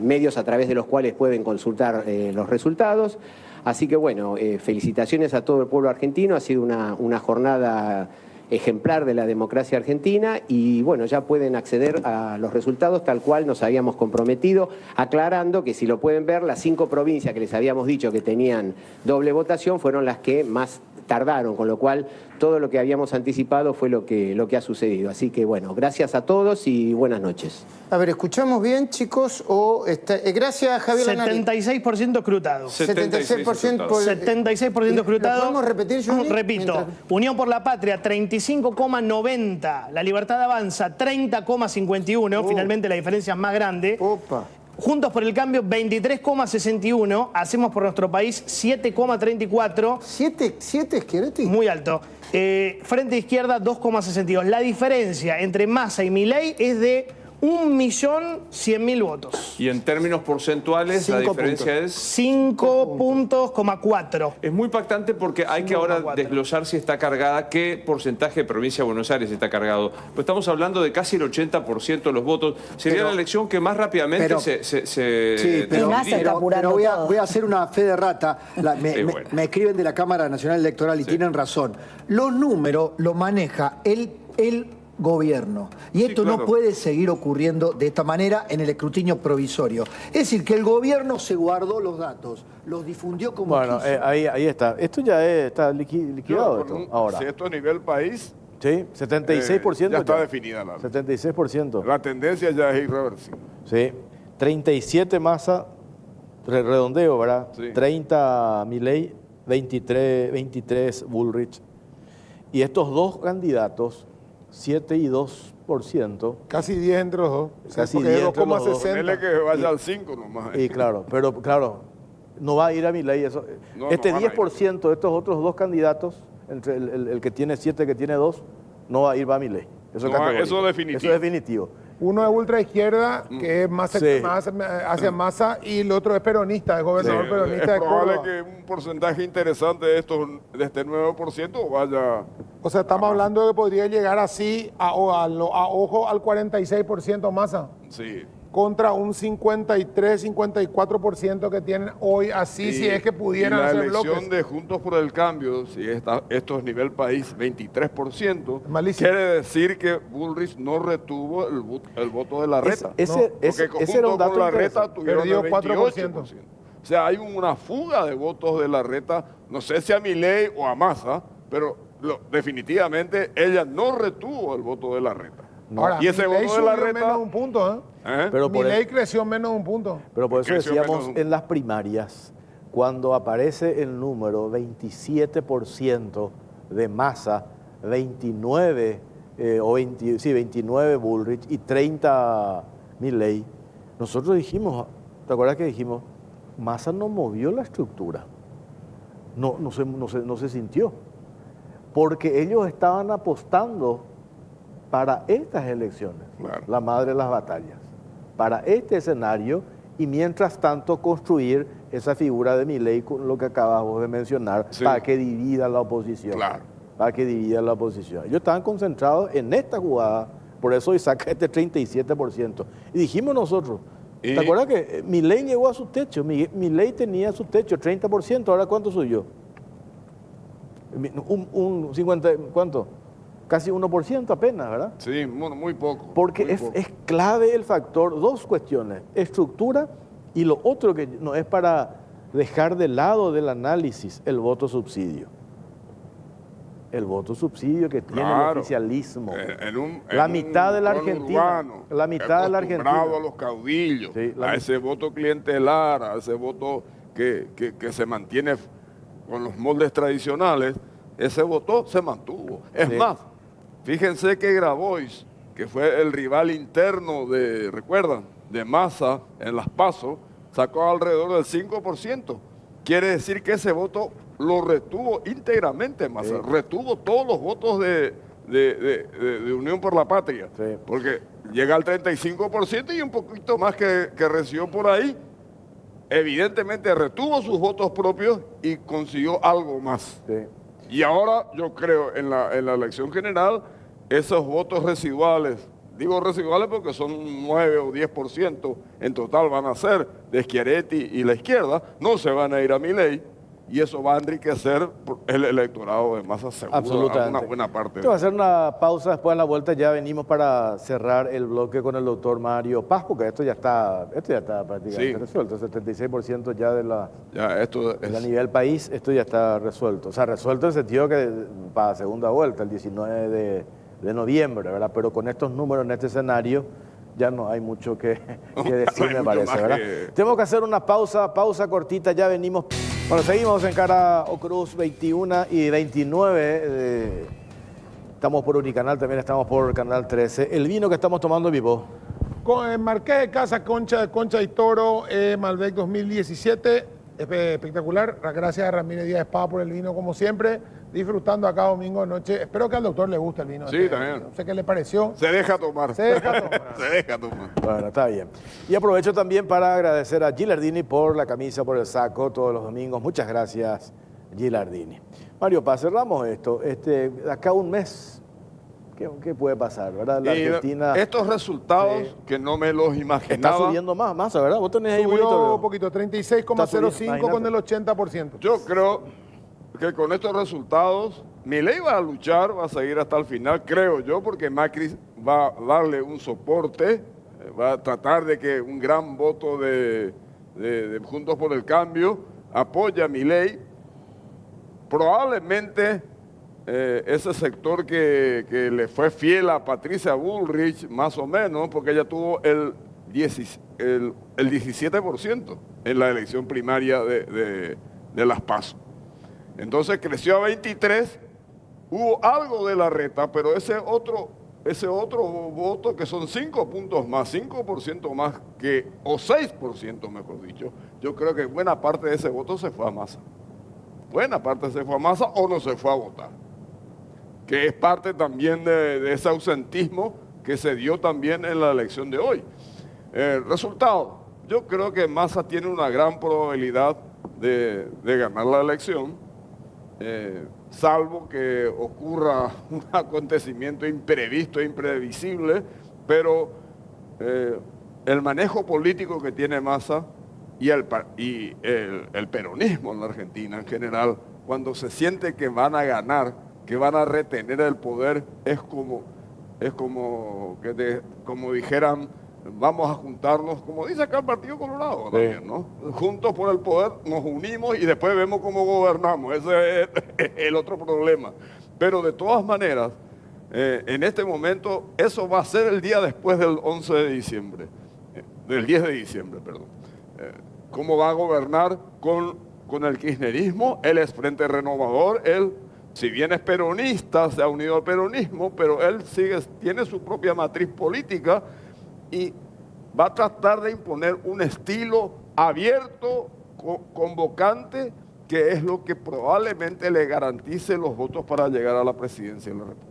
medios a través de los cuales pueden consultar los resultados. Así que bueno, felicitaciones a todo el pueblo argentino, ha sido una jornada ejemplar de la democracia argentina y bueno, ya pueden acceder a los resultados tal cual nos habíamos comprometido, aclarando que si lo pueden ver, las 5 provincias que les habíamos dicho que tenían doble votación fueron las que más tardaron, con lo cual todo lo que habíamos anticipado fue lo que ha sucedido. Así que bueno, gracias a todos y buenas noches. A ver, ¿escuchamos bien, chicos? Gracias, Javier Lanari. 76% escrutado. 76% 76% escrutado. ¿Lo podemos repetir, Johnny? Repito. Mientras... Unión por la Patria, 35,90. La Libertad Avanza, 30,51. Finalmente la diferencia es más grande. Opa. Juntos por el Cambio, 23,61. Hacemos por nuestro país, 7,34. ¿7, Schiaretti? Muy alto. Frente Izquierda, 2,62. La diferencia entre Massa y Milei es de 1.100.000 votos. Y en términos porcentuales, la diferencia es 5,4 puntos. Es muy impactante porque hay que ahora desglosar si está cargada, qué porcentaje de provincia de Buenos Aires está cargado. Pues estamos hablando de casi el 80% de los votos. Sería la elección que más rápidamente pero voy a hacer una fe de rata. Me escriben de la Cámara Nacional Electoral y tienen razón. Los números los maneja el gobierno. Y esto no puede seguir ocurriendo de esta manera en el escrutinio provisorio. Es decir, que el gobierno se guardó los datos, los difundió como quiso. Ahí está. Esto ya está liquidado. Ahora. Si esto a nivel país... Sí, 76%. Ya está definida la... 76%. La tendencia ya es irreversible. Sí. 37 Massa, redondeo, ¿verdad? Sí. 30 Milei, 23 Bullrich. Y estos dos candidatos, 7 y 2%. Casi 10 entre los dos. Casi 10 entre los dos. Ponele que vaya al 5 nomás. Y claro, pero claro, no va a ir a Milei eso. No, 10% de estos otros dos candidatos, entre el que tiene 7 y el que tiene 2, no va a ir a Milei. Eso es definitivo. Eso es definitivo. Uno es ultra izquierda, que es más hacia Massa, y el otro es peronista, es gobernador peronista de Córdoba. Es probable que un porcentaje interesante de este 9% vaya... O sea, estamos hablando de que podría llegar así, ojo, al 46% Massa. Sí. Contra un 53, 54% que tienen hoy, así si es que pudieran hacer bloques. La elección de Juntos por el Cambio, si esto es nivel país, 23%, quiere decir que Bullrich no retuvo el voto de Larreta. Ese era un dato con Larreta tuvieron el 4%. O sea, hay una fuga de votos de Larreta, no sé si a Milei o a Massa, pero definitivamente ella no retuvo el voto de Larreta. No. Ahora, y ese voto de Larreta menos un punto, Pero Milei creció menos un punto. Pero por eso decíamos en las primarias, cuando aparece el número 27% de Massa, 29 Bullrich y 30 Milei, nosotros dijimos, ¿te acuerdas que dijimos? Massa no movió la estructura, no se sintió, porque ellos estaban apostando para estas elecciones, la madre de las batallas, para este escenario y mientras tanto construir esa figura de Milei con lo que acabamos de mencionar, para que divida la oposición. Para que divida la oposición. Ellos estaban concentrados en esta jugada, por eso hoy saca este 37%. Y dijimos nosotros, ¿te acuerdas que Milei llegó a su techo? Milei tenía su techo, 30%, ¿ahora cuánto subió? Un 50, ¿cuánto? Casi 1% apenas, ¿verdad? Sí, muy poco. Porque es clave el factor, dos cuestiones, estructura y lo otro que no es para dejar de lado del análisis, el voto subsidio. El voto subsidio que tiene el oficialismo. La mitad de la Argentina. La mitad de la Argentina. A los caudillos, a ese voto clientelar, a ese voto que se mantiene con los moldes tradicionales, ese voto se mantuvo. Es más, fíjense que Grabois, que fue el rival interno ¿recuerdan? De Massa en las PASO, sacó alrededor del 5%. Quiere decir que ese voto lo retuvo íntegramente Massa, retuvo todos los votos de de Unión por la Patria, sí. Porque llega al 35% y un poquito más que recibió por ahí. Evidentemente retuvo sus votos propios y consiguió algo más. Sí. Y ahora yo creo en la elección general, esos votos residuales, digo residuales porque son 9 o 10% en total van a ser de Schiaretti y la izquierda, no se van a ir a Milei. Y eso va a enriquecer el electorado de Massa seguro. Absolutamente. Una buena parte. Vamos a hacer una pausa, después de la vuelta ya venimos para cerrar el bloque con el doctor Mario Paz, porque esto ya está prácticamente resuelto. El 76% ya de a nivel país, esto ya está resuelto. O sea, resuelto en el sentido que para segunda vuelta, el 19 de noviembre, ¿verdad? Pero con estos números en este escenario ya no hay mucho que decir, me parece, ¿verdad? Tenemos que hacer una pausa cortita, ya venimos. Bueno, seguimos en Cara o Cruz 21 y 29. Estamos por Unicanal, también estamos por Canal 13. El vino que estamos tomando, Vivo. Con Marqués de Casa, Concha y Toro, Malbec 2017. Espectacular. Gracias a Ramírez Díaz Espada por el vino, como siempre. Disfrutando acá domingo de noche. Espero que al doctor le guste el vino. Sí, también. No sé qué le pareció. Se deja tomar. Se deja tomar. Se deja tomar. Bueno, está bien. Y aprovecho también para agradecer a Gilardini por la camisa, por el saco, todos los domingos. Muchas gracias, Gilardini. Mario Paz, cerramos esto. De acá un mes, ¿qué puede pasar, verdad? La Argentina... Estos resultados que no me los imaginaba... Está subiendo más, ¿verdad? Vos tenés ahí un poquito, 36,05 con el 80%. Yo creo que con estos resultados, Milei va a luchar, va a seguir hasta el final, creo yo, porque Macri va a darle un soporte, va a tratar de que un gran voto de Juntos por el Cambio apoye a Milei. Probablemente ese sector que le fue fiel a Patricia Bullrich, más o menos, porque ella tuvo el 17% en la elección primaria de las PASO. Entonces creció a 23, hubo algo de la reta, pero ese otro voto que son 5 puntos más, 5% más o 6% mejor dicho, yo creo que buena parte de ese voto se fue a Massa. Buena parte se fue a Massa o no se fue a votar. Que es parte también de ese ausentismo que se dio también en la elección de hoy. Resultado, yo creo que Massa tiene una gran probabilidad de ganar la elección. Salvo que ocurra un acontecimiento imprevisto e imprevisible, pero el manejo político que tiene Massa y el peronismo en la Argentina en general, cuando se siente que van a ganar, que van a retener el poder, es como dijeran, vamos a juntarnos, como dice acá el Partido Colorado también, ¿no? Juntos por el poder nos unimos y después vemos cómo gobernamos. Ese es el otro problema. Pero de todas maneras, en este momento, eso va a ser el día después del 11 de diciembre, del 10 de diciembre, perdón. ¿Cómo va a gobernar con el kirchnerismo? Él es Frente Renovador, él, si bien es peronista, se ha unido al peronismo, pero él tiene su propia matriz política y va a tratar de imponer un estilo abierto, convocante, que es lo que probablemente le garantice los votos para llegar a la presidencia de la República.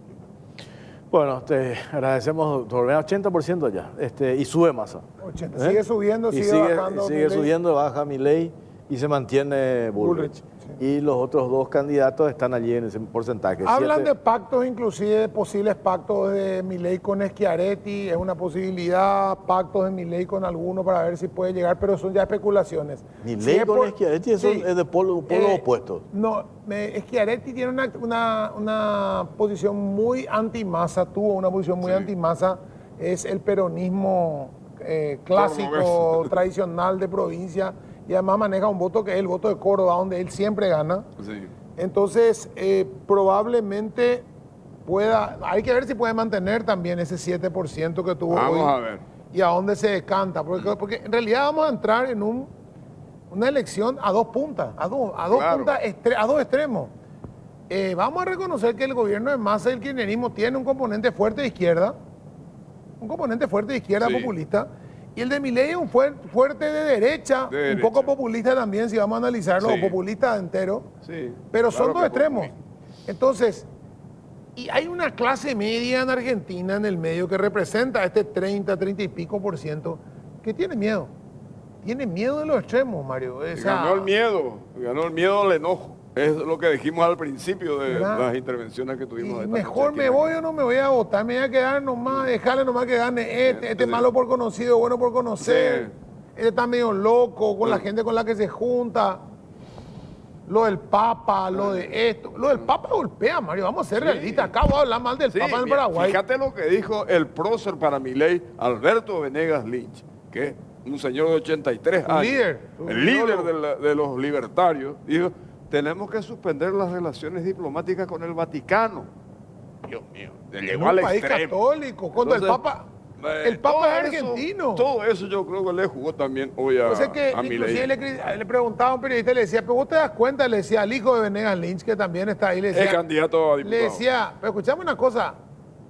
Bueno, te agradecemos, por 80% ya, y sube Massa. 80. Sigue subiendo, sigue bajando. Sigue subiendo, baja Milei y se mantiene Bullrich. Y los otros dos candidatos están allí en ese porcentaje. Hablan de pactos, inclusive de posibles pactos de Milei con Schiaretti, es una posibilidad, pactos de Milei con alguno para ver si puede llegar, pero son ya especulaciones. Milei con Schiaretti es de polo opuesto. No, Schiaretti tiene una posición muy anti-Massa, tuvo una posición muy anti-Massa, es el peronismo clásico, tradicional de provincia, y además maneja un voto que es el voto de Córdoba, donde él siempre gana. Sí. Entonces, probablemente hay que ver si puede mantener también ese 7% que tuvo hoy. Vamos a ver. Y a dónde se decanta, porque en realidad vamos a entrar en una elección a dos puntas, a dos extremos. Vamos a reconocer que el gobierno de Massa y el kirchnerismo tiene un componente fuerte de izquierda, populista, y el de Milei es un fuerte de derecha, un poco populista también, si vamos a analizarlo, populista entero. Sí, pero son dos extremos. Entonces, Y hay una clase media en Argentina en el medio que representa este 30, 30 y pico por ciento que tiene miedo. Tiene miedo de los extremos, Mario. Ganó el miedo al enojo. Es lo que dijimos al principio de las intervenciones que tuvimos. Y mejor me voy o no me voy a votar, me voy a quedar nomás, dejarle nomás que gane este es malo por conocido, bueno por conocer. Este está medio loco con la gente con la que se junta. Lo del Papa, lo de esto. Lo del Papa golpea, Mario. Vamos a ser realistas. Acá voy a hablar mal del Papa en Paraguay. Fíjate lo que dijo el prócer para Milei, Alberto Venegas Lynch, que es un señor de 83 años. El líder de los libertarios. Dijo, tenemos que suspender las relaciones diplomáticas con el Vaticano. Dios mío, llegó al extremo. Un país católico, cuando el Papa es argentino. Todo eso yo creo que le jugó también hoy a Milei. Le preguntaba a un periodista, le decía, pero vos te das cuenta, le decía al hijo de Venegas Lynch, que también está ahí, le decía, es candidato a diputado. Le decía, pero escuchame una cosa,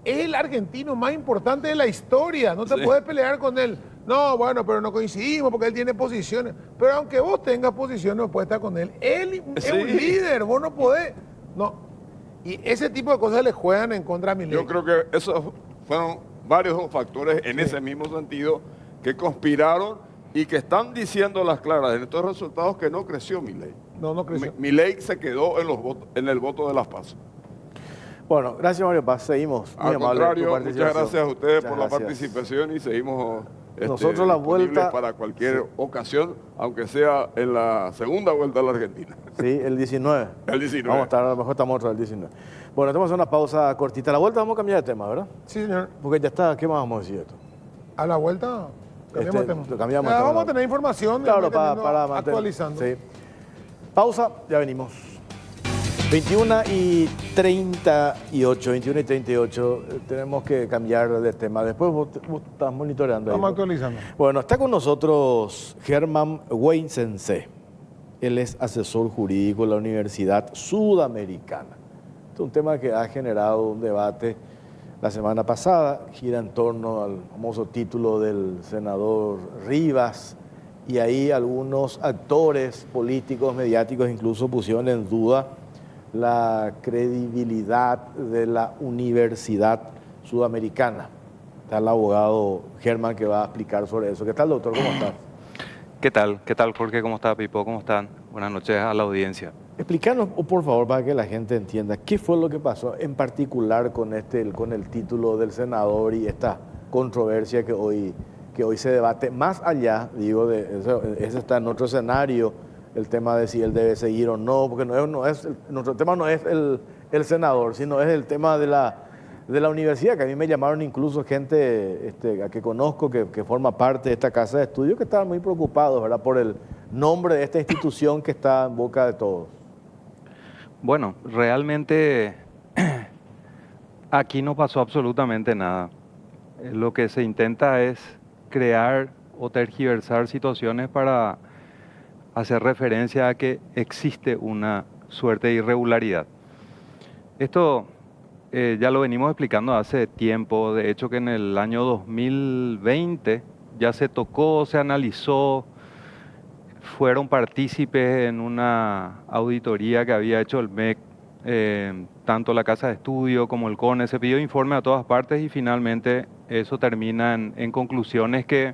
es el argentino más importante de la historia, no te puedes pelear con él. No, bueno, pero no coincidimos porque él tiene posiciones. Pero aunque vos tengas posiciones, no puedes estar con él. Él es un líder, vos no podés. No. Y ese tipo de cosas le juegan en contra a Milei. Yo creo que esos fueron varios factores en ese mismo sentido que conspiraron y que están diciendo las claras en estos resultados que no creció Milei. No creció. Milei se quedó en el voto de las PASO. Bueno, gracias Mario Paz, seguimos. Al contrario, muchas gracias a ustedes por la participación y seguimos nosotros la vuelta para cualquier ocasión, aunque sea en la segunda vuelta a la Argentina. Sí, el 19. El 19. Vamos a estar, a lo mejor estamos otro el 19. Bueno, tenemos una pausa cortita. A la vuelta vamos a cambiar de tema, ¿verdad? Sí, señor. Porque ya está, ¿qué más vamos a decir esto? A la vuelta cambiamos tema. Cambiamos vamos a tener información. Claro, para actualizando. Sí. Pausa, ya venimos. 21:38, tenemos que cambiar de tema. Después vos estás monitoreando. Estamos actualizando. Bueno, está con nosotros Germán Weinsensee. Él es asesor jurídico de la Universidad Sudamericana. Este es un tema que ha generado un debate la semana pasada, gira en torno al famoso título del senador Rivas, y ahí algunos actores políticos, mediáticos, incluso pusieron en duda la credibilidad de la Universidad Sudamericana. Está el abogado Germán que va a explicar sobre eso. ¿Qué tal, doctor? ¿Cómo estás? ¿Qué tal? ¿Qué tal, Jorge? ¿Cómo está, Pipo? ¿Cómo están? Buenas noches a la audiencia. Explícanos, por favor, para que la gente entienda, ¿qué fue lo que pasó en particular con el título del senador y esta controversia que hoy se debate? Más allá, digo, ese está en otro escenario, el tema de si él debe seguir o no, porque nuestro tema no es el senador, sino es el tema de la universidad, que a mí me llamaron incluso gente que conozco, que forma parte de esta casa de estudio, que estaban muy preocupados, ¿verdad?, por el nombre de esta institución que está en boca de todos. Bueno, realmente aquí no pasó absolutamente nada. Lo que se intenta es crear o tergiversar situaciones para hacer referencia a que existe una suerte de irregularidad. Esto ya lo venimos explicando hace tiempo, de hecho que en el año 2020 ya se tocó, se analizó, fueron partícipes en una auditoría que había hecho el MEC, tanto la Casa de Estudio como el CONE, se pidió informe a todas partes y finalmente eso termina en conclusiones que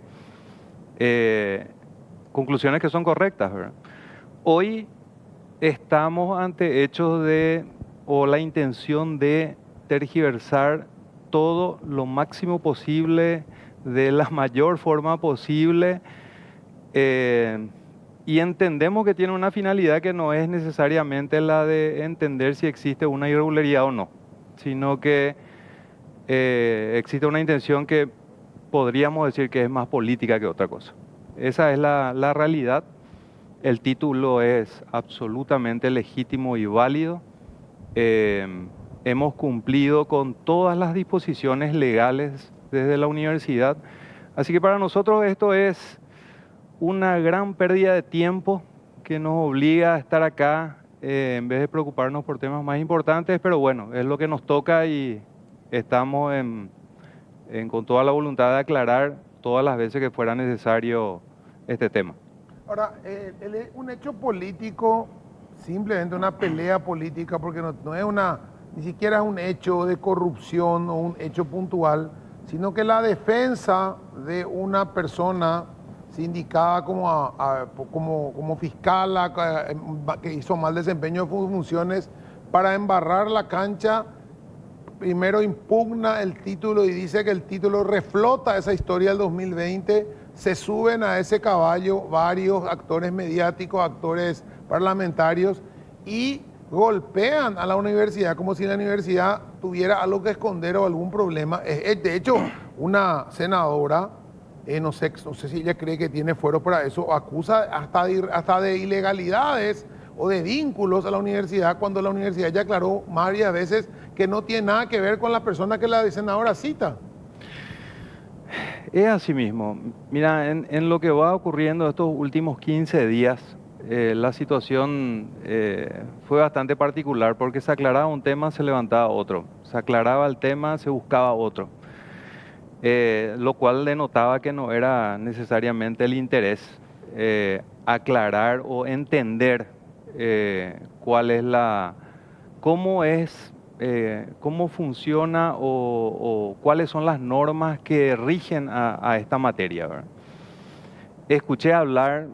son correctas, ¿verdad? Hoy estamos ante hechos o la intención de tergiversar todo lo máximo posible, de la mayor forma posible, y entendemos que tiene una finalidad que no es necesariamente la de entender si existe una irregularidad o no, sino que existe una intención que podríamos decir que es más política que otra cosa. Esa es la realidad. El título es absolutamente legítimo y válido. Hemos cumplido con todas las disposiciones legales desde la universidad. Así que para nosotros esto es una gran pérdida de tiempo que nos obliga a estar acá en vez de preocuparnos por temas más importantes, pero bueno, es lo que nos toca y estamos con toda la voluntad de aclarar todas las veces que fuera necesario este tema. Ahora, un hecho político, simplemente una pelea política, porque no es una ni siquiera es un hecho de corrupción o un hecho puntual, sino que la defensa de una persona sindicada como fiscal que hizo mal desempeño de sus funciones para embarrar la cancha, primero impugna el título y dice que el título reflota esa historia del 2020, se suben a ese caballo varios actores mediáticos, actores parlamentarios y golpean a la universidad como si la universidad tuviera algo que esconder o algún problema. De hecho, una senadora, no sé si ella cree que tiene fuero para eso, acusa hasta de ilegalidades o de vínculos a la universidad, cuando la universidad ya aclaró varias veces que no tiene nada que ver con la persona que la senadora cita. Es así mismo. Mira, en lo que va ocurriendo estos últimos 15 días, la situación fue bastante particular porque se aclaraba un tema, se levantaba otro. Se aclaraba el tema, se buscaba otro. Lo cual denotaba que no era necesariamente el interés aclarar o entender cuál es cómo funciona o cuáles son las normas que rigen a esta materia, ¿verdad? Escuché hablar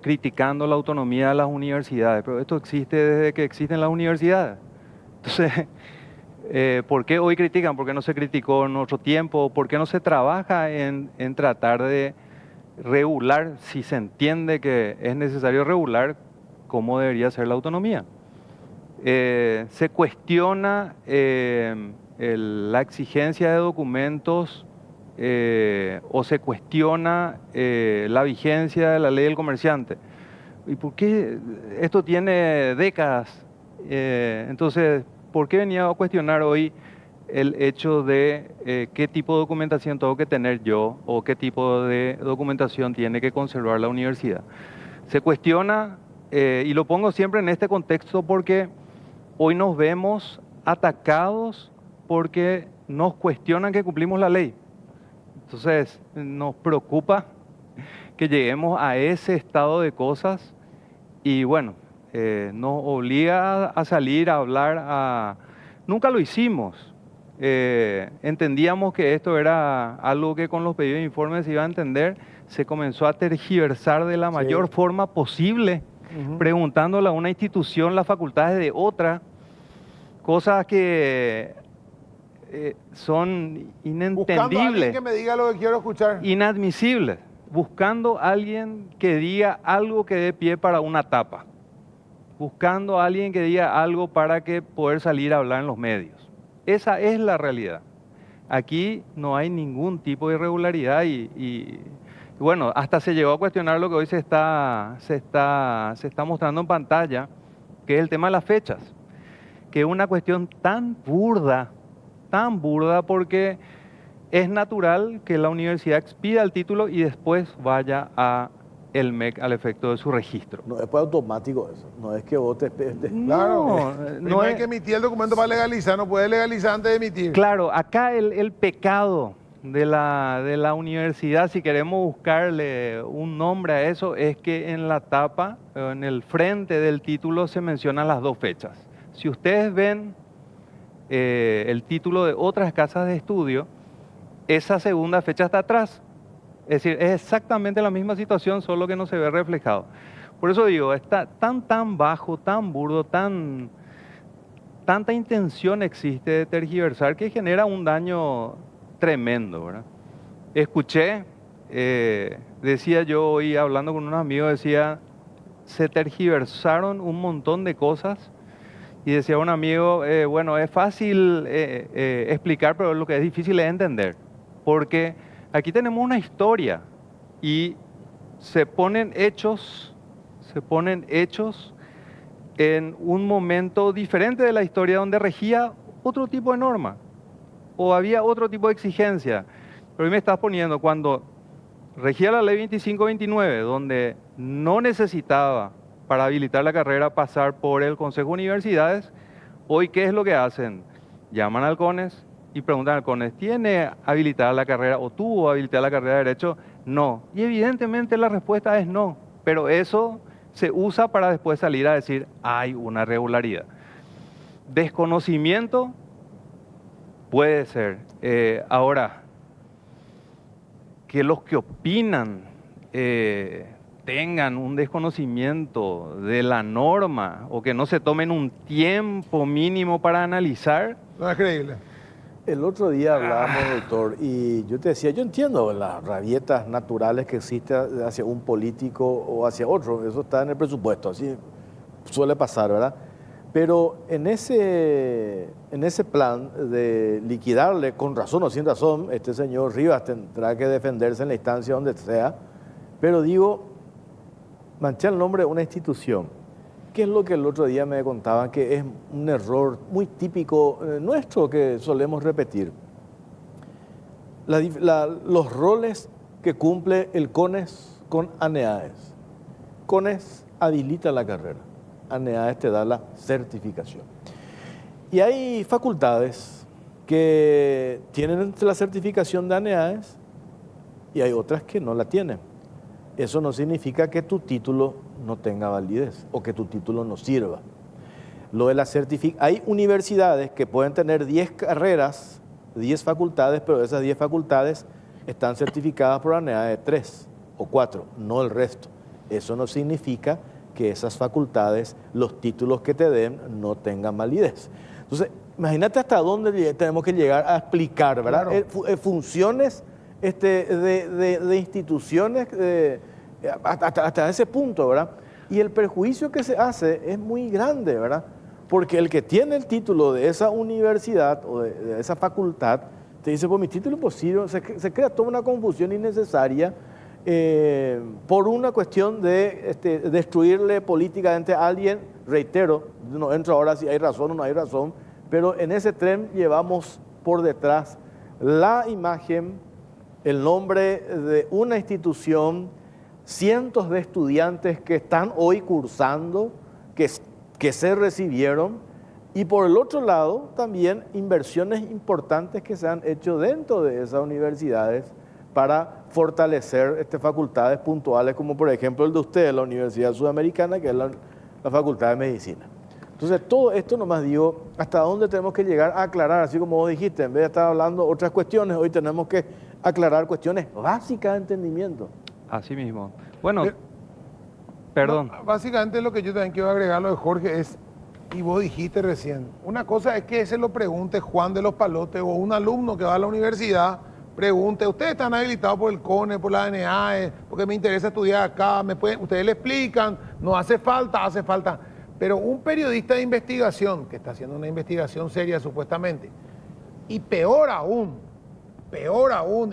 criticando la autonomía de las universidades, pero esto existe desde que existen las universidades. Entonces, ¿por qué hoy critican? ¿Por qué no se criticó en otro tiempo? ¿Por qué no se trabaja en tratar de regular, si se entiende que es necesario regular, cómo debería ser la autonomía? Se cuestiona la exigencia de documentos o se cuestiona la vigencia de la ley del comerciante. ¿Y por qué esto tiene décadas? Entonces, ¿por qué venía a cuestionar hoy el hecho de qué tipo de documentación tengo que tener yo o qué tipo de documentación tiene que conservar la universidad? Se cuestiona, y lo pongo siempre en este contexto porque hoy nos vemos atacados porque nos cuestionan que cumplimos la ley. Entonces, nos preocupa que lleguemos a ese estado de cosas y bueno, nos obliga a salir a hablar. Nunca lo hicimos. Entendíamos que esto era algo que con los pedidos de informes se iba a entender. Se comenzó a tergiversar de la mayor forma posible, preguntándole a una institución las facultades de otra, cosas que son inentendibles. Buscando a alguien que me diga lo que quiero escuchar. Inadmisibles. Buscando a alguien que diga algo que dé pie para una tapa. Buscando a alguien que diga algo para que poder salir a hablar en los medios. Esa es la realidad. Aquí no hay ningún tipo de irregularidad y bueno, hasta se llegó a cuestionar lo que hoy se está mostrando en pantalla, que es el tema de las fechas, que es una cuestión tan burda porque es natural que la universidad expida el título y después vaya a el MEC al efecto de su registro. No es pues automático eso, no es que vos te... Claro, no hay que emitir el documento para legalizar, no puede legalizar antes de emitir. Claro, acá el pecado de la universidad, si queremos buscarle un nombre a eso, es que en la tapa, en el frente del título se mencionan las dos fechas. Si ustedes ven el título de otras casas de estudio, esa segunda fecha está atrás. Es decir, es exactamente la misma situación, solo que no se ve reflejado. Por eso digo, está tan bajo, tan burdo, tanta intención existe de tergiversar que genera un daño tremendo, ¿verdad? Escuché, decía yo hoy hablando con unos amigos, decía, se tergiversaron un montón de cosas y decía un amigo, bueno, es fácil explicar, pero lo que es difícil es entender, porque aquí tenemos una historia y se ponen hechos en un momento diferente de la historia donde regía otro tipo de norma o había otro tipo de exigencia. Pero hoy me estás poniendo cuando regía la ley 2529, donde no necesitaba para habilitar la carrera pasar por el Consejo de Universidades, hoy ¿qué es lo que hacen? Llaman al CONES y preguntan al CONES, ¿tiene habilitada la carrera o tuvo habilitada la carrera de Derecho? No. Y evidentemente la respuesta es no, pero eso se usa para después salir a decir hay una irregularidad. desconocimiento puede ser. Ahora, que los que opinan tengan un desconocimiento de la norma o que no se tomen un tiempo mínimo para analizar. No es creíble. El otro día hablábamos, doctor, y yo te decía, yo entiendo las rabietas naturales que existen hacia un político o hacia otro, eso está en el presupuesto, así suele pasar, ¿verdad? Pero en ese plan de liquidarle, con razón o sin razón, este señor Rivas tendrá que defenderse en la instancia donde sea, pero digo, manchar el nombre de una institución, que es lo que el otro día me contaban que es un error muy típico nuestro que solemos repetir. Los roles que cumple el CONES con ANEAES. CONES habilita la carrera, ANEAES te da la certificación. Y hay facultades que tienen la certificación de ANEAES y hay otras que no la tienen. Eso no significa que tu título no tenga validez o que tu título no sirva. Lo de la hay universidades que pueden tener 10 carreras, 10 facultades, pero esas 10 facultades están certificadas por ANEAES 3 o 4, no el resto. Eso no significa que esas facultades, los títulos que te den, no tengan validez. Entonces, imagínate hasta dónde tenemos que llegar a explicar, ¿verdad? Claro. Funciones de instituciones hasta ese punto, ¿verdad? Y el perjuicio que se hace es muy grande, ¿verdad? Porque el que tiene el título de esa universidad o de esa facultad te dice, pues mi título es posible, se crea toda una confusión innecesaria por una cuestión de destruirle políticamente a alguien. Reitero, no entro ahora si hay razón o no hay razón, pero en ese tren llevamos por detrás la imagen, el nombre de una institución, cientos de estudiantes que están hoy cursando, que se recibieron, y por el otro lado también inversiones importantes que se han hecho dentro de esas universidades para fortalecer facultades puntuales, como por ejemplo el de usted, la Universidad Sudamericana, que es la Facultad de Medicina. Entonces, todo esto nomás digo, hasta dónde tenemos que llegar a aclarar, así como vos dijiste, en vez de estar hablando otras cuestiones, hoy tenemos que aclarar cuestiones básicas de entendimiento. Así mismo. Bueno, perdón. No, básicamente lo que yo también quiero agregar lo de Jorge es, y vos dijiste recién, una cosa es que se lo pregunte Juan de los Palotes o un alumno que va a la universidad, pregunte, ¿ustedes están habilitados por el CONE, por la ANEAES, porque me interesa estudiar acá? Ustedes le explican, no hace falta. Pero un periodista de investigación, que está haciendo una investigación seria supuestamente, y peor aún,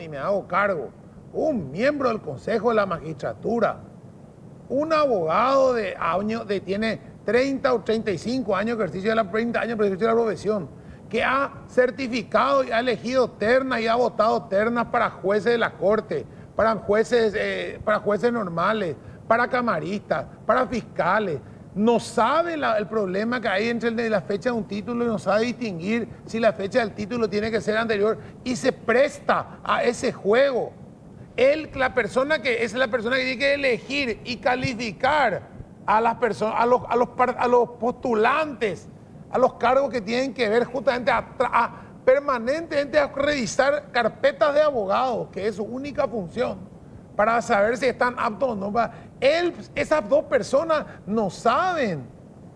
y me hago cargo, un miembro del Consejo de la Magistratura, un abogado tiene 30 o 35 años de ejercicio de la 30 años de ejercicio de la profesión, que ha certificado y ha elegido ternas y ha votado ternas para jueces de la Corte, para jueces normales, para camaristas, para fiscales. No sabe el problema que hay entre la fecha de un título y no sabe distinguir si la fecha del título tiene que ser anterior y se presta a ese juego. La persona que tiene que elegir y calificar a las personas, a los postulantes, a los cargos que tienen que ver justamente permanentemente a revisar carpetas de abogados, que es su única función, para saber si están aptos o no. Esas dos personas no saben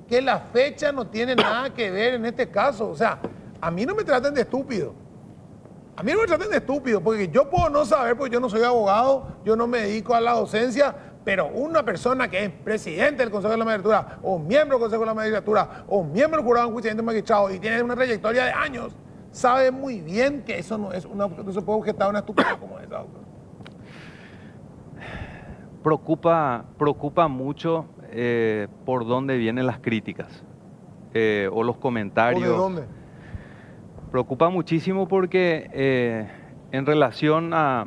que la fecha no tiene nada que ver en este caso. O sea, a mí no me traten de estúpido. A mí no me traten de estúpido, porque yo puedo no saber, porque yo no soy abogado, yo no me dedico a la docencia, pero una persona que es presidente del Consejo de la Magistratura, o miembro del Consejo de la Magistratura, o miembro del Jurado de Enjuiciamiento de Magistrados, y tiene una trayectoria de años, sabe muy bien que eso no se puede objetar a una estupidez como esa, doctor. Preocupa mucho por dónde vienen las críticas o los comentarios. ¿O de dónde? Preocupa muchísimo porque en relación a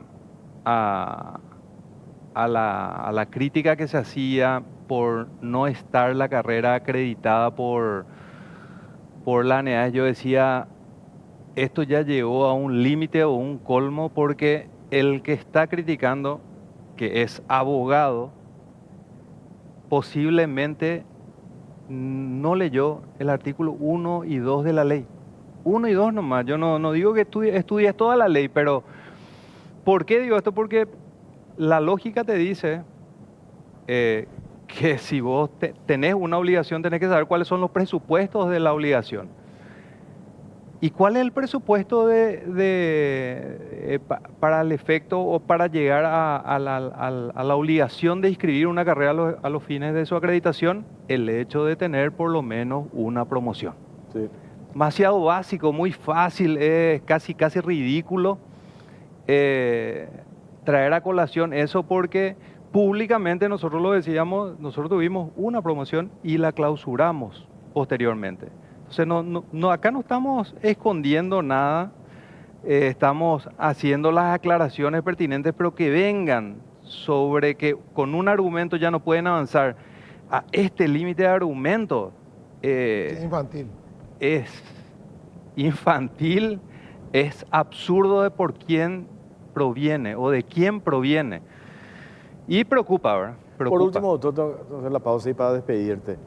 la crítica que se hacía por no estar la carrera acreditada por la ANEAES, yo decía, esto ya llegó a un límite o un colmo, porque el que está criticando, que es abogado, posiblemente no leyó el artículo 1 y 2 de la ley. 1 y 2 nomás. Yo no digo que estudies toda la ley, pero ¿por qué digo esto? Porque la lógica te dice que si vos tenés una obligación, tenés que saber cuáles son los presupuestos de la obligación. ¿Y cuál es el presupuesto para el efecto o para llegar a la obligación de inscribir una carrera a los fines de su acreditación? El hecho de tener por lo menos una promoción. Sí. Demasiado básico, muy fácil, es casi ridículo traer a colación eso, porque públicamente nosotros lo decíamos, nosotros tuvimos una promoción y la clausuramos posteriormente. Entonces acá no estamos escondiendo nada, estamos haciendo las aclaraciones pertinentes, pero que vengan sobre que con un argumento ya no pueden avanzar a este límite de argumento. Es infantil. Es infantil, es absurdo de por quién proviene o de quién proviene. Y preocupa, ¿verdad? Preocupa. Por último, doctor, hacer la pausa y para despedirte.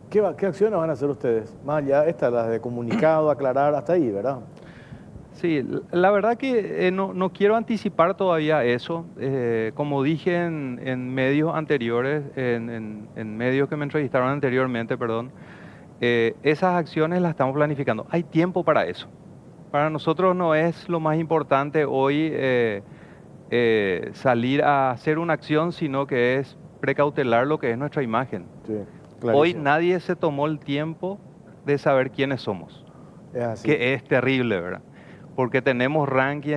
¿Qué acciones van a hacer ustedes? Más allá las de comunicado, aclarar, hasta ahí, ¿verdad? Sí, la verdad que no quiero anticipar todavía eso. Como dije en medios anteriores, en medios que me entrevistaron anteriormente, perdón, esas acciones las estamos planificando. Hay tiempo para eso. Para nosotros no es lo más importante hoy salir a hacer una acción, sino que es precautelar lo que es nuestra imagen. Sí, hoy nadie se tomó el tiempo de saber quiénes somos. Es así. Que es terrible, ¿verdad? Porque tenemos ranking,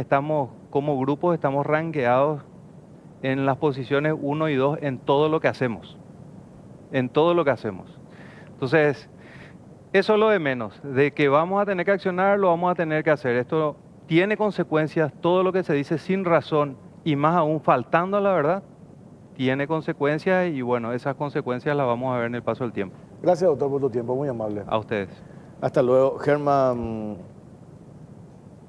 como grupos estamos rankeados en las posiciones 1 y 2 en todo lo que hacemos. En todo lo que hacemos. Entonces, eso es lo de menos. De que vamos a tener que accionar, lo vamos a tener que hacer. Esto tiene consecuencias, todo lo que se dice sin razón y más aún faltando a la verdad, tiene consecuencias y bueno, esas consecuencias las vamos a ver en el paso del tiempo. Gracias, doctor, por tu tiempo, muy amable. A ustedes. Hasta luego. Germán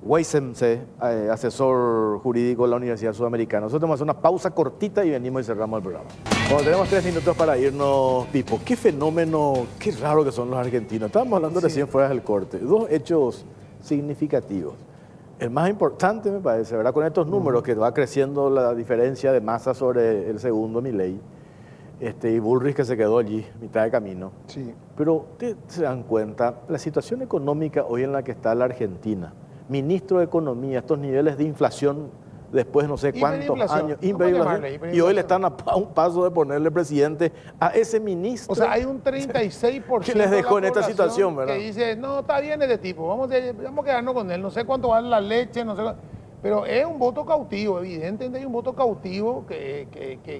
Weisemse, asesor jurídico de la Universidad Sudamericana. Nosotros vamos a hacer una pausa cortita y venimos y cerramos el programa. Bueno, tenemos 3 minutos para irnos, Pipo. Qué fenómeno, qué raro que son los argentinos. Estábamos hablando recién fuera del corte. 2 hechos significativos. El más importante, me parece, ¿verdad? Con estos números que va creciendo la diferencia de masa sobre el segundo Milei, y Bullrich que se quedó allí, mitad de camino. Sí. Pero ustedes se dan cuenta, la situación económica hoy en la que está la Argentina, ministro de Economía, estos niveles de inflación después no sé cuántos años, y hoy le están a un paso de ponerle presidente a ese ministro. O sea, hay un 36% que les dejó en esta situación, ¿verdad? Que dice, no, está bien este tipo, vamos a quedarnos con él, no sé cuánto vale la leche, no sé cuánto. Pero es un voto cautivo, evidentemente hay un voto cautivo que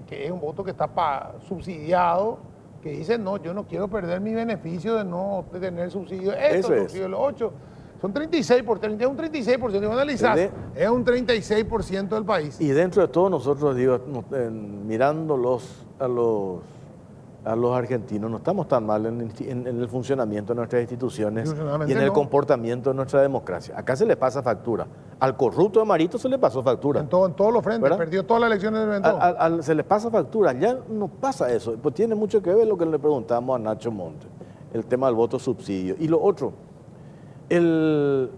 es un voto que está subsidiado, que dice, no, yo no quiero perder mi beneficio de tener subsidio. Esto, subsidio de los 8. Son 36 por 30, es un 36%, si analizás, es un 36% del país. Y dentro de todo nosotros, digo, mirando a los argentinos, no estamos tan mal en el funcionamiento de nuestras instituciones y en el comportamiento de nuestra democracia. Acá se le pasa factura. Al corrupto de Marito se le pasó factura. En todos los frentes, ¿verdad? Perdió todas las elecciones del evento. Se le pasa factura, ya no pasa eso. Pues tiene mucho que ver lo que le preguntamos a Nacho Monte, el tema del voto subsidio. Y lo otro, el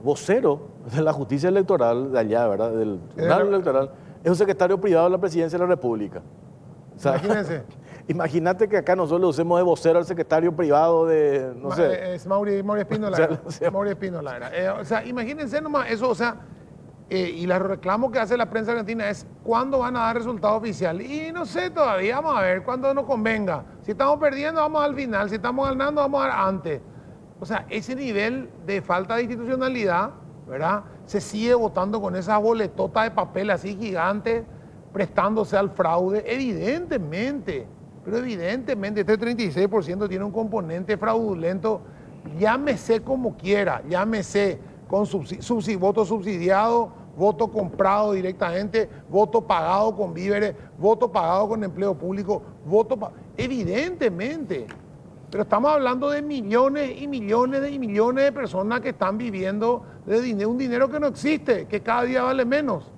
vocero de la justicia electoral de allá, ¿verdad? Del Tribunal Electoral, es un secretario privado de la Presidencia de la República. O sea, imagínense. Imagínate que acá nosotros le usemos de vocero al secretario privado de, no sé. Es Mauri Espínola. Mauri Espínola era. O sea, imagínense nomás eso, o sea, y el reclamo que hace la prensa argentina es ¿cuándo van a dar resultado oficial? Y no sé todavía, vamos a ver, cuando nos convenga. Si estamos perdiendo, vamos al final. Si estamos ganando, vamos a dar antes. O sea, ese nivel de falta de institucionalidad, ¿verdad? Se sigue votando con esas boletotas de papel así gigantes, prestándose al fraude, evidentemente. Pero evidentemente este 36% tiene un componente fraudulento, llámese como quiera, llámese con voto subsidiado, voto comprado directamente, voto pagado con víveres, voto pagado con empleo público, evidentemente. Pero estamos hablando de millones y millones y millones de personas que están viviendo de un dinero que no existe, que cada día vale menos.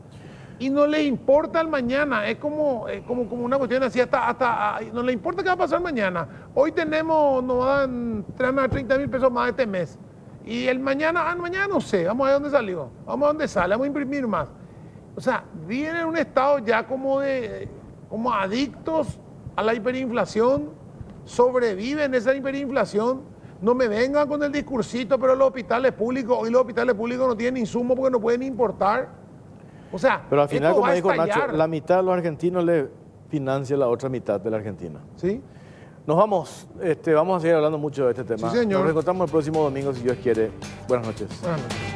y no les importa el mañana. Es como una cuestión así, no le importa qué va a pasar mañana. Hoy tenemos, nos van a dar 30.000 pesos más este mes. Y el mañana no sé, vamos a ver dónde salió, vamos a ver dónde sale, vamos a imprimir más. O sea, viven en un estado ya como adictos a la hiperinflación, sobreviven esa hiperinflación. No me vengan con el discursito, pero los hospitales públicos, hoy los hospitales públicos no tienen insumos porque no pueden importar. O sea, pero al final, como dijo Nacho, la mitad de los argentinos le financia la otra mitad de la Argentina. ¿Sí? Nos vamos, vamos a seguir hablando mucho de este tema. Sí, señor. Nos reencontramos el próximo domingo, si Dios quiere. Buenas noches. Buenas noches.